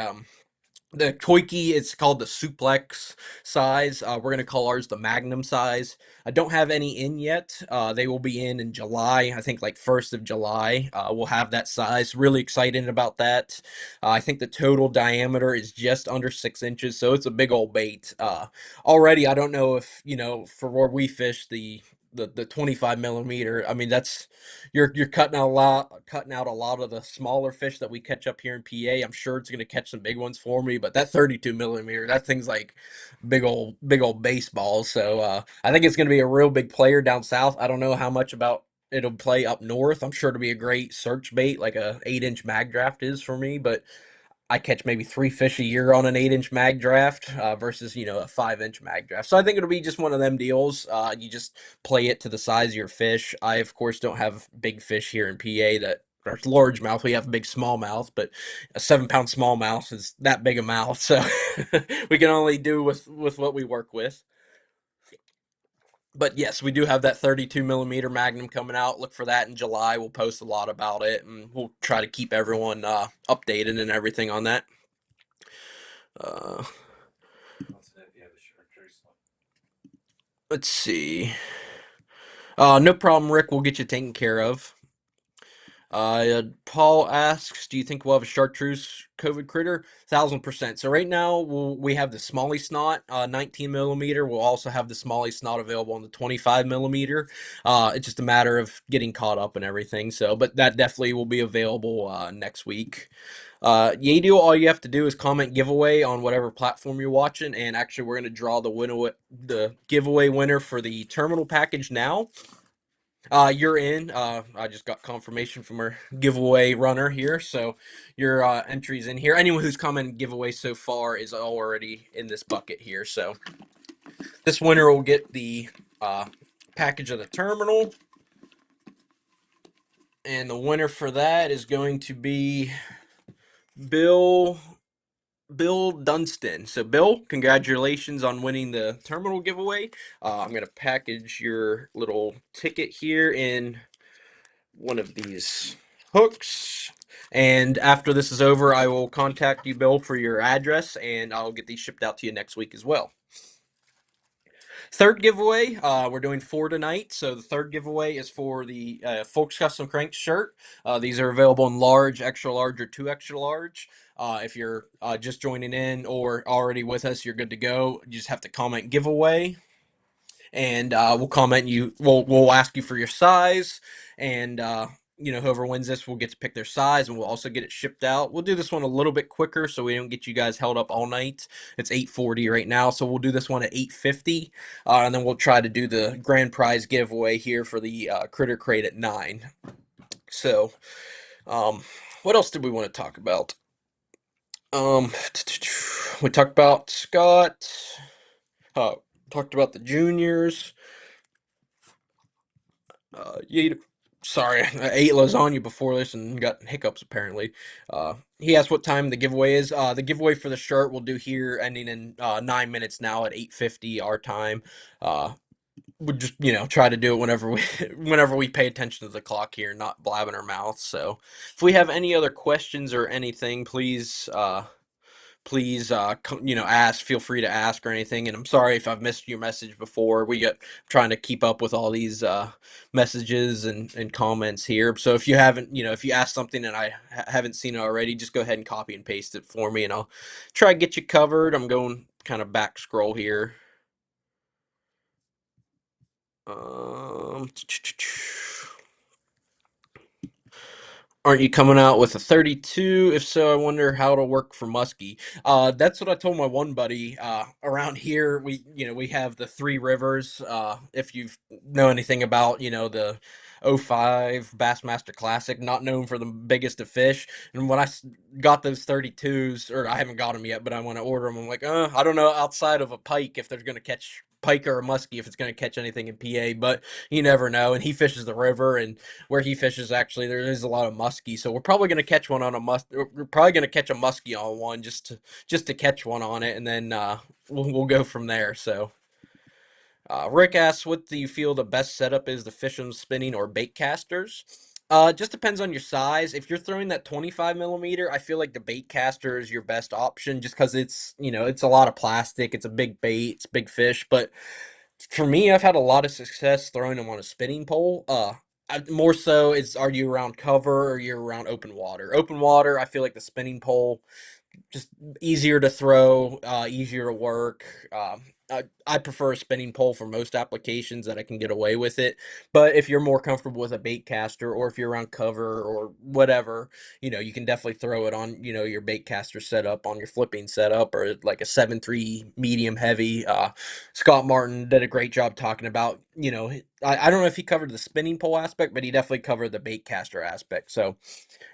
The Koiki, it's called the suplex size. We're gonna call ours the Magnum size. I don't have any in yet. They will be in July. I think like 1st of July. We'll have that size. Really excited about that. I think the total diameter is just under 6 inches, so it's a big old bait. Already, I don't know if for where we fish the 25 millimeter. I mean, that's you're cutting out a lot of the smaller fish that we catch up here in PA. I'm sure it's going to catch some big ones for me, but that 32 millimeter, that thing's like big old baseball. So I think it's going to be a real big player down south. I don't know how much about it'll play up north. I'm sure it'll be a great search bait, like a 8 inch mag draft is for me, but I catch maybe 3 fish a year on an 8 inch mag draft versus a 5 inch mag draft. So I think it'll be just one of them deals. You just play it to the size of your fish. I of course don't have big fish here in PA that are largemouth. We have big smallmouth, but a 7 pound smallmouth is that big a mouth, so we can only do with what we work with. But yes, we do have that 32 millimeter Magnum coming out. Look for that in July. We'll post a lot about it, and we'll try to keep everyone updated and everything on that. Uh, Also, if you have a chartreuse one. let's see. No problem, Rick. We'll get you taken care of. Paul asks, "Do you think we'll have a chartreuse COVID critter?" 1,000%. So right now we have the Smalley Snot, 19 millimeter. We'll also have the Smalley Snot available on the 25 millimeter. It's just a matter of getting caught up and everything. So, but that definitely will be available next week. Yadu, all you have to do is comment giveaway on whatever platform you're watching, and actually we're going to draw the giveaway winner for the terminal package now. You're in. I just got confirmation from our giveaway runner here, so your entry's in here. Anyone who's commented giveaway so far is already in this bucket here. So this winner will get the package of the terminal, and the winner for that is going to be Bill Bill Dunstan. So, Bill, congratulations on winning the terminal giveaway. I'm going to package your little ticket here in one of these hooks. And after this is over, I will contact you, Bill, for your address, and I'll get these shipped out to you next week as well. Third giveaway, we're doing four tonight. So the third giveaway is for the Fulks Custom Cranks shirt. These are available in large, extra large, or 2 extra large. If you're just joining in or already with us, you're good to go. You just have to comment giveaway, and we'll comment you. We'll ask you for your size, and whoever wins this will get to pick their size, and we'll also get it shipped out. We'll do this one a little bit quicker so we don't get you guys held up all night. It's 8:40 right now, so we'll do this one at 8:50, and then we'll try to do the grand prize giveaway here for the critter crate at 9. So, what else did we want to talk about? Um, we talked about Scott. Uh, talked about the juniors. Yeah, sorry, I ate lasagna before this and got hiccups apparently. He asked what time the giveaway is. The giveaway for the shirt we'll do here, ending in 9 minutes now at 8:50 our time. We'll just try to do it whenever we whenever we pay attention to the clock here, not blabbing our mouths. So, if we have any other questions or anything, please ask, feel free to ask or anything. And I'm sorry if I've missed your message before. We get trying to keep up with all these messages and comments here. So if you haven't, if you ask something and I haven't seen it already, just go ahead and copy and paste it for me, and I'll try to get you covered. I'm going kind of back scroll here. um Aren't you coming out with a 32? If so, I wonder how it'll work for Muskie. That's what I told my one buddy. Around here, we have the Three Rivers. If you know anything about, the '05 Bassmaster Classic, not known for the biggest of fish. And when got those 32s, or I haven't got them yet, but I want to order them, I'm like, I don't know outside of a pike if they're going to catch pike or a muskie, if it's going to catch anything in PA, but you never know. And he fishes the river, and where he fishes, actually there is a lot of muskie, so we're probably going to catch one on a we're probably going to catch a muskie on one, just to catch one on it, and then we'll go from there. So Rick asks, what do you feel the best setup is, the fish and spinning or bait casters? It just depends on your size. If you're throwing that 25 millimeter, I feel like the bait caster is your best option just because it's a lot of plastic. It's a big bait, it's big fish. But for me, I've had a lot of success throwing them on a spinning pole. More so is are you around cover or you're around open water? Open water, I feel like the spinning pole just easier to throw, easier to work. I prefer a spinning pole for most applications that I can get away with it. But if you're more comfortable with a bait caster, or if you're around cover or whatever, you can definitely throw it on, your bait caster setup, on your flipping setup, or like a 7.3 medium heavy. Scott Martin did a great job talking about, I don't know if he covered the spinning pole aspect, but he definitely covered the bait caster aspect. So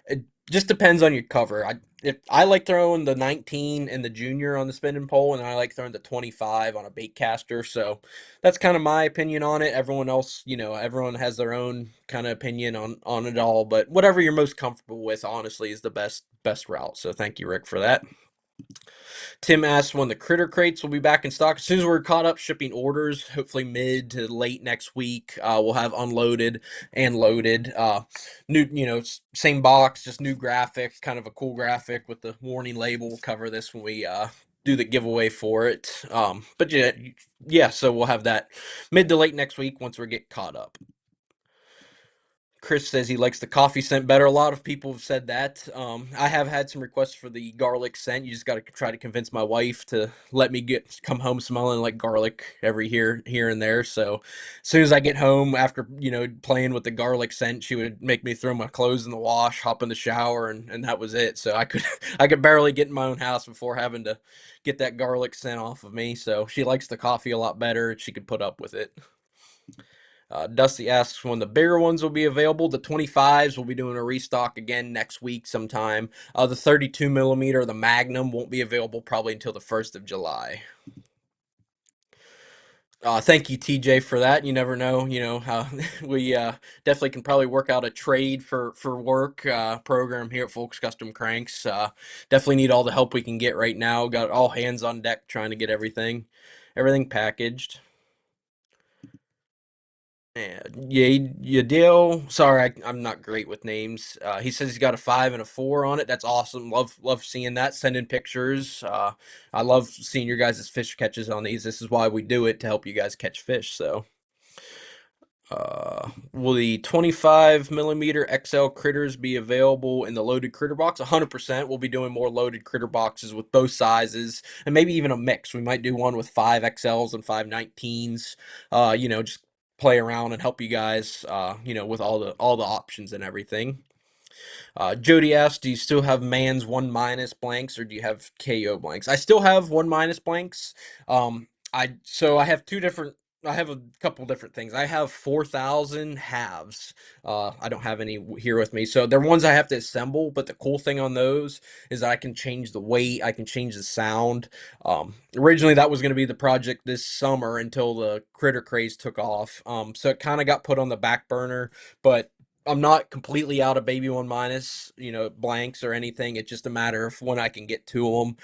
it just depends on your cover. I like throwing the 19 and the junior on the spinning pole, and I like throwing the 25 on a bait caster. So that's kind of my opinion on it. Everyone else, everyone has their own kind of opinion on it all. But whatever you're most comfortable with, honestly, is the best route. So thank you, Rick, for that. Tim asks when the critter crates will be back in stock. As soon as we're caught up shipping orders, hopefully mid to late next week, we'll have unloaded and loaded. New, same box, just new graphic, kind of a cool graphic with the warning label. We'll cover this when we do the giveaway for it. But yeah, so we'll have that mid to late next week once we get caught up. Chris says he likes the coffee scent better. A lot of people have said that. I have had some requests for the garlic scent. You just got to try to convince my wife to let me come home smelling like garlic every here and there. So as soon as I get home after playing with the garlic scent, she would make me throw my clothes in the wash, hop in the shower, and that was it. So I could I could barely get in my own house before having to get that garlic scent off of me. So she likes the coffee a lot better. She could put up with it. Dusty asks when the bigger ones will be available. The 25s will be doing a restock again next week sometime. The 32 millimeter, the Magnum, won't be available probably until the 1st of July. Thank you, TJ, for that. You never know, how we definitely can probably work out a trade for work program here at Fulks Custom Cranks. Definitely need all the help we can get right now. Got all hands on deck trying to get everything packaged. Yeah, Yadil. Sorry, I'm not great with names. He says he's got a 5 and a 4 on it. That's awesome. Love seeing that. Send in pictures. I love seeing your guys' fish catches on these. This is why we do it, to help you guys catch fish. So, will the 25 millimeter XL critters be available in the loaded critter box? 100%. We'll be doing more loaded critter boxes with both sizes, and maybe even a mix. We might do one with 5 XLs and 519s. Just play around and help you guys, with all the options and everything. Jody asked, "Do you still have man's 1- blanks, or do you have KO blanks?" I still have 1- blanks. I have two different. I have a couple different things. I have 4,000 halves. I don't have any here with me, so they're ones I have to assemble. But the cool thing on those is that I can change the weight, I can change the sound. Originally, that was going to be the project this summer until the critter craze took off. So it kind of got put on the back burner, but I'm not completely out of baby 1-, blanks or anything. It's just a matter of when I can get to them.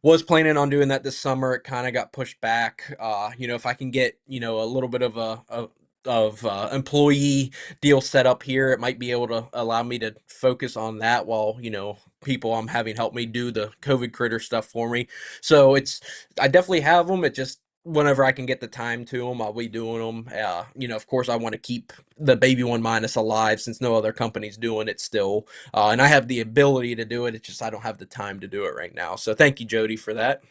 Was planning on doing that this summer. It kind of got pushed back. If I can get a little bit of a employee deal set up here, it might be able to allow me to focus on that while people I'm having help me do the COVID critter stuff for me. So I definitely have them. It just whenever I can get the time to them, I'll be doing them. Of course, I want to keep the baby 1- alive since no other company's doing it still. And I have the ability to do it. It's just I don't have the time to do it right now. So thank you, Jody, for that.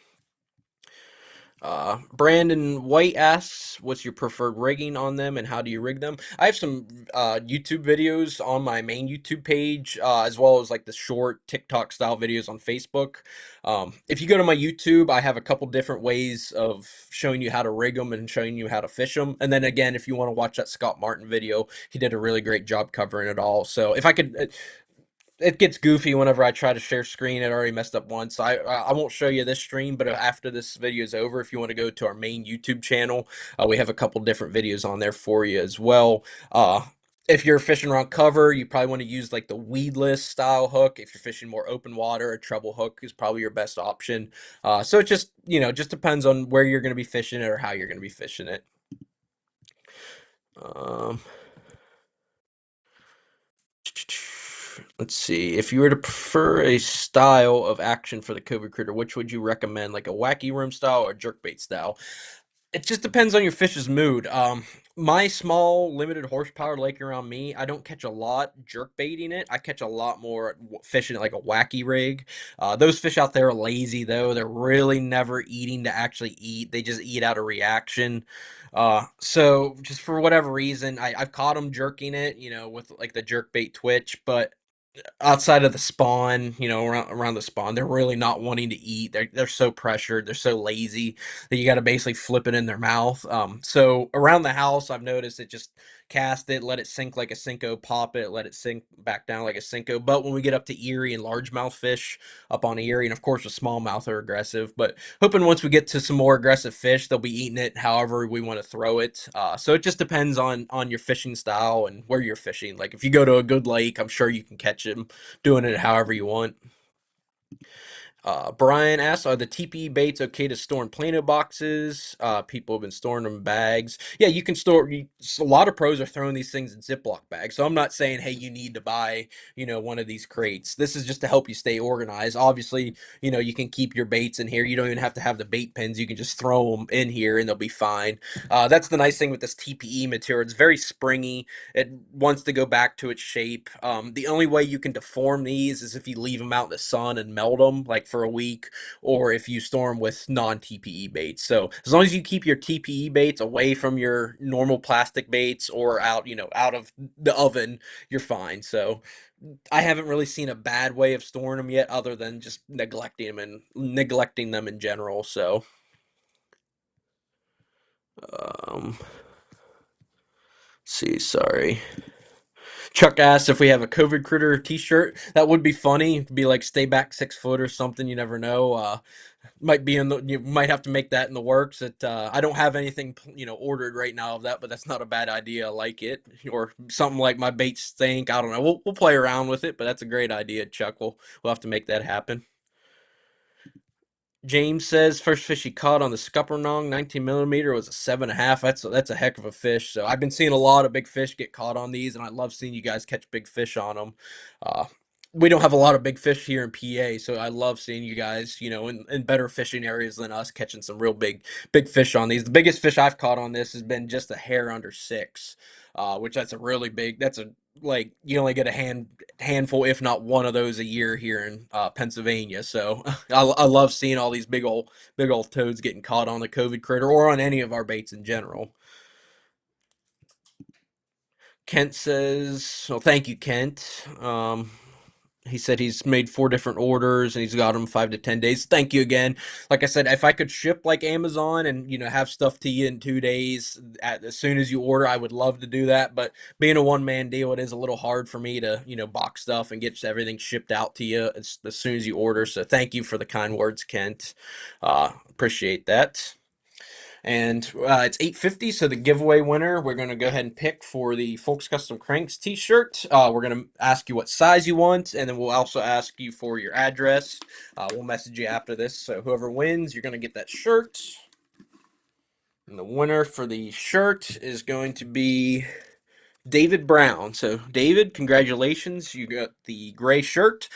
Brandon White asks, "What's your preferred rigging on them, and how do you rig them?" I have some YouTube videos on my main YouTube page, as well as like the short TikTok style videos on Facebook. If you go to my YouTube, I have a couple different ways of showing you how to rig them and showing you how to fish them. And then again, if you want to watch that Scott Martin video, he did a really great job covering it all. So if I could, it gets goofy whenever I try to share screen. It already messed up once. I won't show you this stream, but after this video is over, if you want to go to our main YouTube channel, we have a couple different videos on there for you as well. If you're fishing around cover, you probably want to use like the weedless style hook. If you're fishing more open water, a treble hook is probably your best option. So it just depends on where you're going to be fishing it or how you're going to be fishing it. Um, Let's see. If you were to prefer a style of action for the COVID critter, which would you recommend? Like a wacky worm style or jerkbait style? It just depends on your fish's mood. My small, limited horsepower lake around me, I don't catch a lot jerk baiting it. I catch a lot more fishing it like a wacky rig. Those fish out there are lazy though. They're really never eating to actually eat. They just eat out of reaction. So just for whatever reason, I've caught them jerking it, with like the jerk bait twitch, but outside of the spawn, around the spawn, they're really not wanting to eat. They're so pressured, they're so lazy that you got to basically flip it in their mouth. So around the house, I've noticed it just cast it, let it sink like a Cinco, pop it, let it sink back down like a Cinco. But when we get up to Erie and largemouth fish up on Erie, and of course the smallmouth are aggressive, but hoping once we get to some more aggressive fish, they'll be eating it however we want to throw it. So it just depends on your fishing style and where you're fishing. Like if you go to a good lake, I'm sure you can catch them doing it however you want. Brian asks, are the TPE baits okay to store in Plano boxes? People have been storing them in bags. Yeah, you can store. A lot of pros are throwing these things in Ziploc bags. So I'm not saying, hey, you need to buy, one of these crates. This is just to help you stay organized. Obviously, you can keep your baits in here. You don't even have to have the bait pins. You can just throw them in here and they'll be fine. That's the nice thing with this TPE material. It's very springy. It wants to go back to its shape. The only way you can deform these is if you leave them out in the sun and melt them like for a week, or if you store them with non-TPE baits. So as long as you keep your TPE baits away from your normal plastic baits or out, out of the oven, you're fine. So I haven't really seen a bad way of storing them yet, other than just neglecting them in general. So, um, see, sorry. Chuck asked if we have a COVID critter T-shirt. That would be funny. It'd be like "Stay back 6 foot" or something. You never know. Might be in the. You might have to make that in the works. I don't have anything ordered right now of that, but that's not a bad idea. I like it, or something like my bait stink. I don't know. We'll play around with it, but that's a great idea, Chuck. We'll have to make that happen. James says first fish he caught on the Scuppernong 19 millimeter was a 7.5. That's a heck of a fish. So I've been seeing a lot of big fish get caught on these, and I love seeing you guys catch big fish on them. Uh, we don't have a lot of big fish here in PA, so I love seeing you guys, in better fishing areas than us, catching some real big fish on these. The biggest fish I've caught on this has been just a hair under 6, which that's a really big. That's a like you only get a handful, if not one of those a year here in Pennsylvania. So I love seeing all these big old toads getting caught on the COVID critter or on any of our baits in general. Kent says, "Well, thank you, Kent." He said he's made 4 different orders and he's got them 5 to 10 days. Thank you again. Like I said, if I could ship like Amazon and have stuff to you in 2 days as soon as you order, I would love to do that. But being a one-man deal, it is a little hard for me to box stuff and get everything shipped out to you as soon as you order. So thank you for the kind words, Kent. Appreciate that. And it's 850, so the giveaway winner we're going to go ahead and pick for the Fulks Custom Cranks t-shirt. We're going to ask you what size you want, and then we'll also ask you for your address. We'll message you after this, so whoever wins, you're going to get that shirt. And the winner for the shirt is going to be David Brown. So, David, congratulations. You got the gray shirt.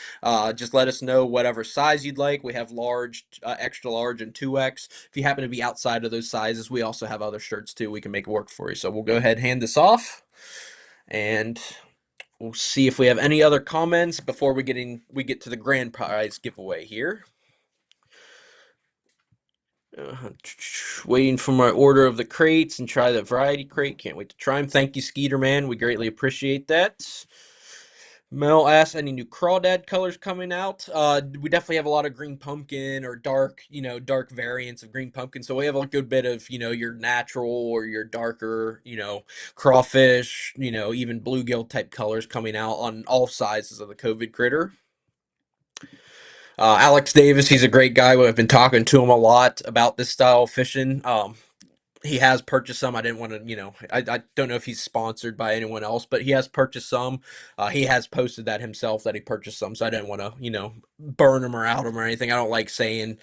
Just let us know whatever size you'd like. We have large, extra large, and 2X. If you happen to be outside of those sizes, we also have other shirts too. We can make it work for you. So, we'll go ahead and hand this off. And we'll see if we have any other comments before we get to the grand prize giveaway here. Waiting for my order of the crates and try the variety crate. Can't wait to try them. Thank you, Skeeter Man. We greatly appreciate that. Mel asks, any new crawdad colors coming out? We definitely have a lot of green pumpkin or dark, dark variants of green pumpkin. So we have a good bit of, your natural or your darker, crawfish, even bluegill type colors coming out on all sizes of the COVID critter. Alex Davis, he's a great guy. I've been talking to him a lot about this style of fishing. he has purchased some. I didn't want to, I don't know if he's sponsored by anyone else, but he has purchased some. He has posted that himself that he purchased some, so I didn't want to, burn him or out him or anything. I don't like saying,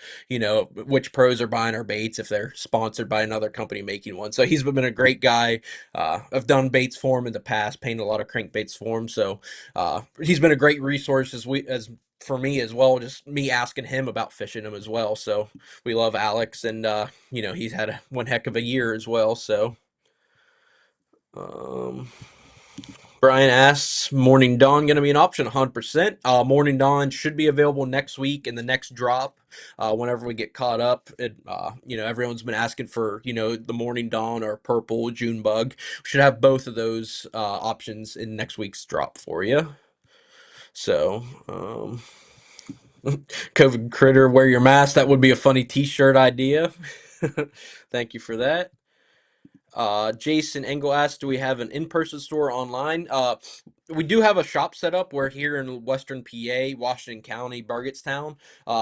which pros are buying our baits if they're sponsored by another company making one. So he's been a great guy. I've done baits for him in the past, painted a lot of crankbaits for him. So he's been a great resource as for me as well. Just me asking him about fishing him as well. So we love Alex, and he's had one heck of a year as well. So, um, Brian asks, Morning Dawn going to be an option? 100%. Morning Dawn should be available next week in the next drop. Whenever we get caught up, everyone's been asking for the Morning Dawn or Purple June Bug. We should have both of those options in next week's drop for you. So, COVID critter, wear your mask. That would be a funny T-shirt idea. Thank you for that. Jason Engel asked, "Do we have an in-person store online?" We do have a shop set up. We're here in Western PA, Washington County, Burgettstown.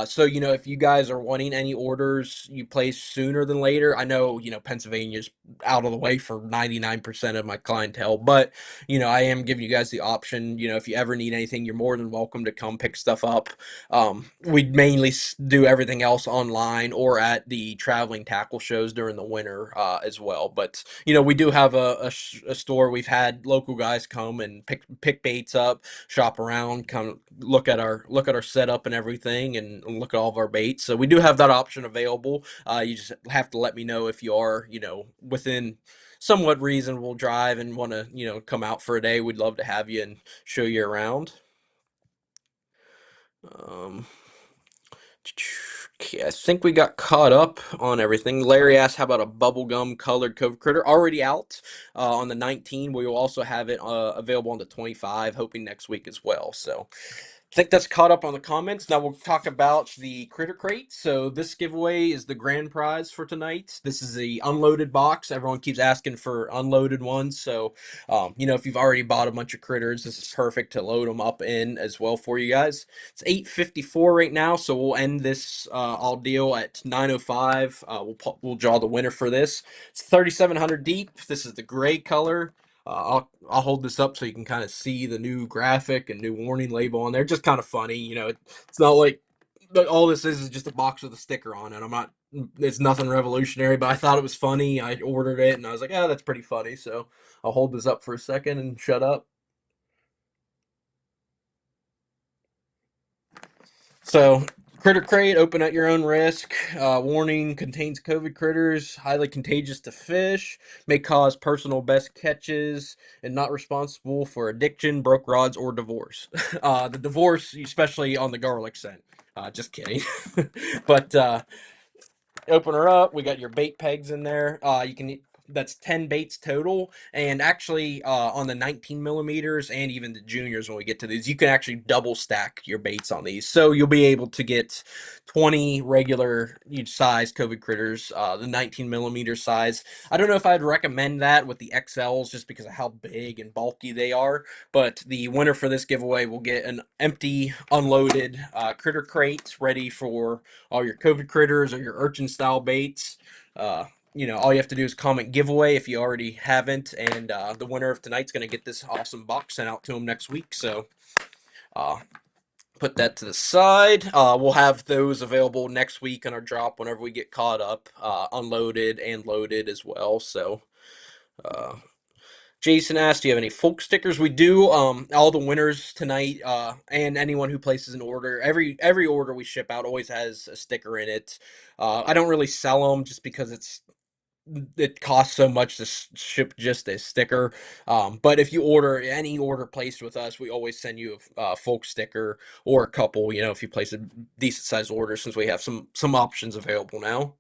So if you guys are wanting any orders, you place sooner than later. I know Pennsylvania's out of the way for 99% of my clientele, but I am giving you guys the option. If you ever need anything, you're more than welcome to come pick stuff up. We mainly do everything else online or at the traveling tackle shows during the winter as well. But we do have a store. We've had local guys come and pick baits up, shop around, come look at our setup and everything, and look at all of our baits. So we do have that option available. You just have to let me know if you are within somewhat reasonable drive and want to come out for a day. We'd love to have you and show you around. Um, Okay, I think we got caught up on everything. Larry asked, "How about a bubblegum colored cove critter?" Already out on the 19. We will also have it available on the 25, hoping next week as well. So I think that's caught up on the comments. Now we'll talk about the critter crate. So this giveaway is the grand prize for tonight. This is the unloaded box. Everyone keeps asking for unloaded ones. So, if you've already bought a bunch of critters, this is perfect to load them up in as well for you guys. It's 8:54 right now, so we'll end this all deal at 9:05. We'll draw the winner for this. It's 3,700 deep. This is the gray color. I'll hold this up so you can kind of see the new graphic and new warning label on there. Just kind of funny, it's not like all this is just a box with a sticker on it. It's nothing revolutionary, but I thought it was funny. I ordered it and I was like, oh, that's pretty funny. So I'll hold this up for a second and shut up. So, critter crate, open at your own risk. Warning: contains COVID critters, highly contagious to fish, may cause personal best catches, and not responsible for addiction, broke rods, or divorce. The divorce, especially on the garlic scent. Just kidding. But open her up. We got your bait pegs in there. You can That's 10 baits total, and actually on the 19 millimeters and even the juniors, when we get to these, you can actually double stack your baits on these, so you'll be able to get 20 regular each size COVID critters, the 19 millimeter size. I don't know if I'd recommend that with the XLs just because of how big and bulky they are, but the winner for this giveaway will get an empty unloaded critter crate ready for all your COVID critters or your urchin style baits. All you have to do is comment giveaway if you already haven't, and the winner of tonight's going to get this awesome box sent out to him next week. So, uh, put that to the side. We'll have those available next week on our drop whenever we get caught up, unloaded and loaded as well. So, uh, Jason asked, "Do you have any folk stickers?" We do. All the winners tonight, and anyone who places an order, every order we ship out always has a sticker in it. I don't really sell them just because it costs so much to ship just a sticker. But if you order any order placed with us, we always send you a folk sticker or a couple. If you place a decent sized order, since we have some options available now.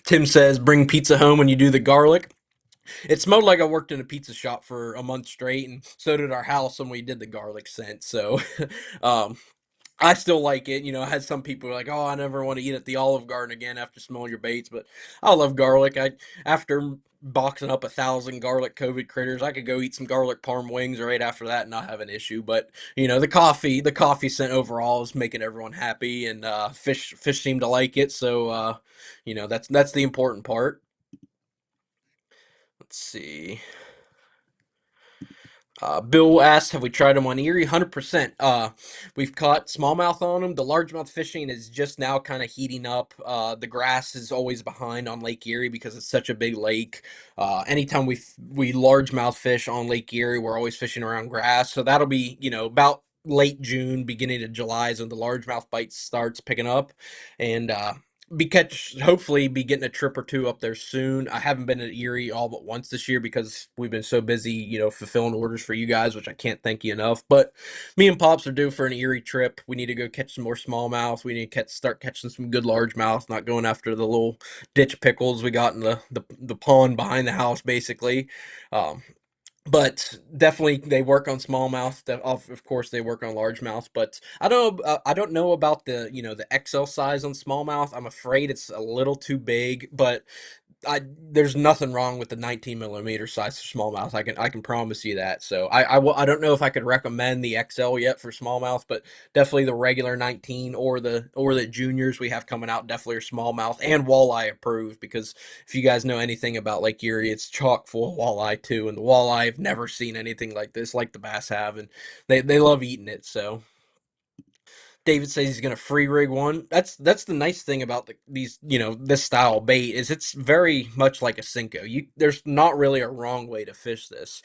Tim says, "Bring pizza home when you do the garlic." It smelled like I worked in a pizza shop for a month straight, and so did our house when we did the garlic scent. So, um, I still like it. I had some people like, "Oh, I never want to eat at the Olive Garden again after smelling your baits," but I love garlic. After boxing up 1,000 garlic COVID critters, I could go eat some garlic parm wings right after that and not have an issue. But the coffee scent overall is making everyone happy, and fish seem to like it. So that's the important part. Let's see. Bill asked, "Have we tried them on Erie?" 100%. We've caught smallmouth on them. The largemouth fishing is just now kind of heating up. The grass is always behind on Lake Erie because it's such a big lake. Anytime we largemouth fish on Lake Erie, we're always fishing around grass. So that'll be about late June, beginning of July is when the largemouth bite starts picking up, and hopefully be getting a trip or two up there soon. I haven't been to Erie all but once this year because we've been so busy, fulfilling orders for you guys, which I can't thank you enough. But me and Pops are due for an Erie trip. We need to go catch some more smallmouth. We need to start catching some good largemouth, not going after the little ditch pickles we got in the pond behind the house, basically. Um, but definitely they work on smallmouth. Of course, they work on largemouth. But I don't know about the XL size on smallmouth. I'm afraid it's a little too big. But there's nothing wrong with the 19 millimeter size for smallmouth. I can promise you that. So I don't know if I could recommend the XL yet for smallmouth, but definitely the regular 19 or the juniors we have coming out definitely are smallmouth and walleye approved, because if you guys know anything about Lake Erie, it's chock full of walleye too, and the walleye have never seen anything like this, like the bass have, and they love eating it. So David says he's going to free rig one. That's the nice thing about these, this style bait is it's very much like a Senko. There's not really a wrong way to fish this.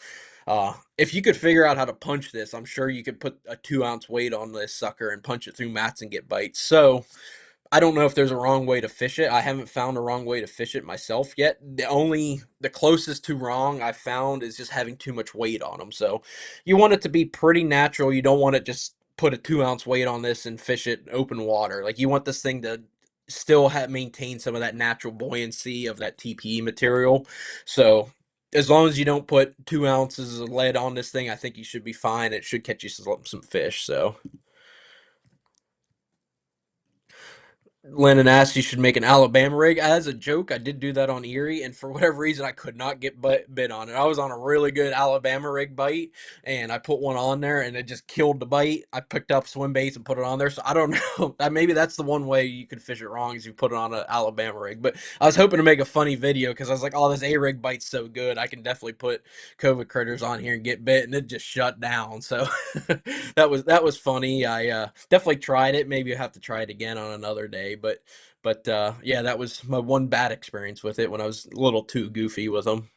If you could figure out how to punch this, I'm sure you could put a 2 ounce weight on this sucker and punch it through mats and get bites. So I don't know if there's a wrong way to fish it. I haven't found a wrong way to fish it myself yet. The closest to wrong I've found is just having too much weight on them. So you want it to be pretty natural. You don't want to just put a 2 ounce weight on this and fish it open water. Like, you want this thing to still maintain some of that natural buoyancy of that TPE material. So as long as you don't put 2 ounces of lead on this thing, I think you should be fine. It should catch you some fish. So Lennon asked you should make an Alabama rig. As a joke, I did do that on Erie, and for whatever reason, I could not get bit on it. I was on a really good Alabama rig bite, and I put one on there, and it just killed the bite. I picked up swim baits and put it on there, so I don't know. Maybe that's the one way you could fish it wrong, is you put it on an Alabama rig. But I was hoping to make a funny video because I was like, "Oh, this A rig bite's so good, I can definitely put COVID critters on here and get bit," and it just shut down. So that was funny. I definitely tried it. Maybe I have to try it again on another day. But yeah, that was my one bad experience with it when I was a little too goofy with them.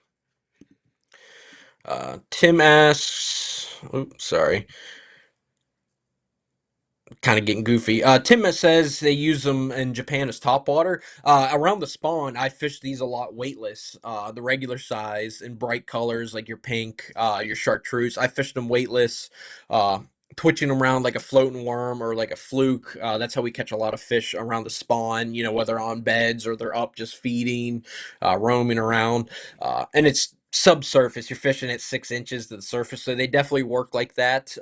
Tim asks, oops, sorry, kind of getting goofy. Tim says they use them in Japan as top water. Around the spawn, I fish these a lot weightless. The regular size in bright colors like your pink, your chartreuse. I fish them weightless, uh, twitching them around like a floating worm or like a fluke. That's how we catch a lot of fish around the spawn. Whether on beds or they're up just feeding, roaming around, and it's subsurface. You're fishing at 6 inches to the surface, so they definitely work like that.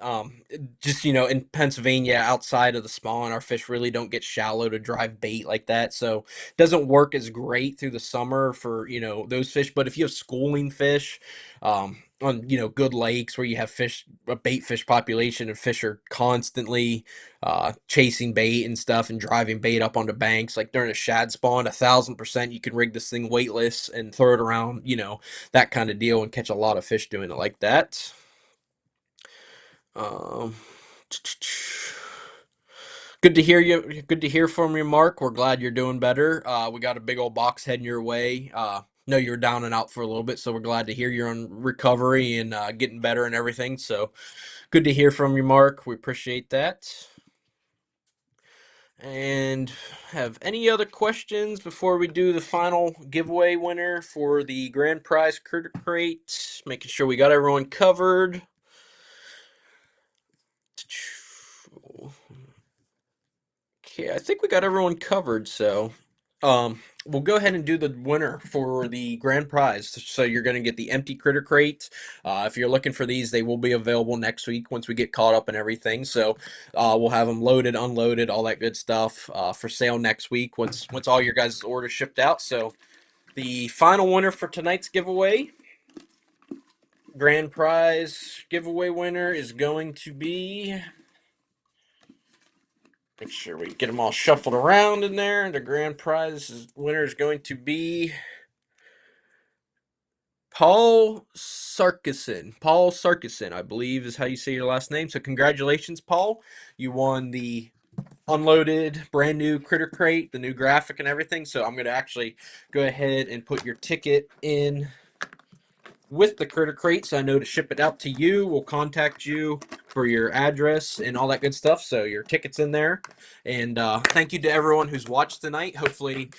Just in Pennsylvania, outside of the spawn, our fish really don't get shallow to drive bait like that, so it doesn't work as great through the summer for those fish. But if you have schooling fish, on good lakes where you have a bait fish population, and fish are constantly chasing bait and stuff and driving bait up onto banks, like during a shad spawn, 1,000% you can rig this thing weightless and throw it around, that kind of deal, and catch a lot of fish doing it like that. Um, Good to hear you. Good to hear from you, Mark. We're glad you're doing better. We got a big old box heading your way. Know you were down and out for a little bit, so we're glad to hear you're on recovery and getting better and everything. So good to hear from you, Mark. We appreciate that. And have any other questions before we do the final giveaway winner for the grand prize critter crate? Making sure we got everyone covered. Okay, I think we got everyone covered. So, we'll go ahead and do the winner for the grand prize. So you're going to get the empty critter crate. If you're looking for these, they will be available next week once we get caught up and everything. So we'll have them loaded, unloaded, all that good stuff for sale next week once all your guys' orders shipped out. So the final winner for tonight's giveaway, grand prize giveaway winner, is going to be. Make sure we get them all shuffled around in there. The grand prize winner is going to be Paul Sarkison. Paul Sarkison, I believe, is how you say your last name. So congratulations, Paul. You won the unloaded brand new critter crate, the new graphic and everything. So I'm going to actually go ahead and put your ticket in with the critter crate, so I know to ship it out to you. We'll contact you for your address and all that good stuff. So your ticket's in there. And thank you to everyone who's watched tonight. Hopefully,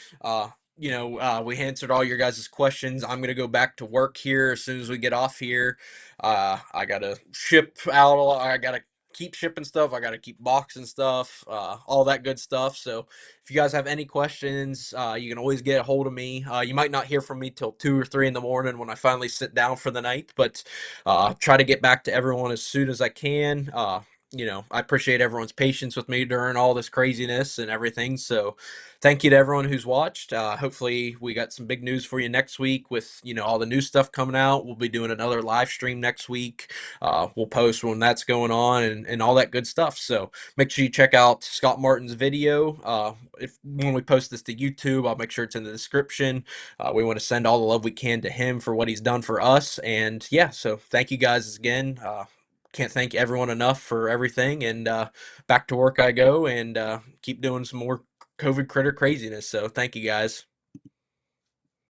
we answered all your guys' questions. I'm gonna go back to work here as soon as we get off here. I gotta ship out. I gotta keep shipping stuff. I gotta keep boxing stuff. All that good stuff. So if you guys have any questions, you can always get a hold of me. You might not hear from me till 2 or 3 in the morning when I finally sit down for the night, but try to get back to everyone as soon as I can. I appreciate everyone's patience with me during all this craziness and everything. So, thank you to everyone who's watched. Hopefully, we got some big news for you next week with all the new stuff coming out. We'll be doing another live stream next week. We'll post when that's going on and all that good stuff. So, make sure you check out Scott Martin's video. If when we post this to YouTube, I'll make sure it's in the description. We want to send all the love we can to him for what he's done for us. And yeah, so thank you guys again. Can't thank everyone enough for everything. And back to work I go and keep doing some more COVID critter craziness. So thank you guys.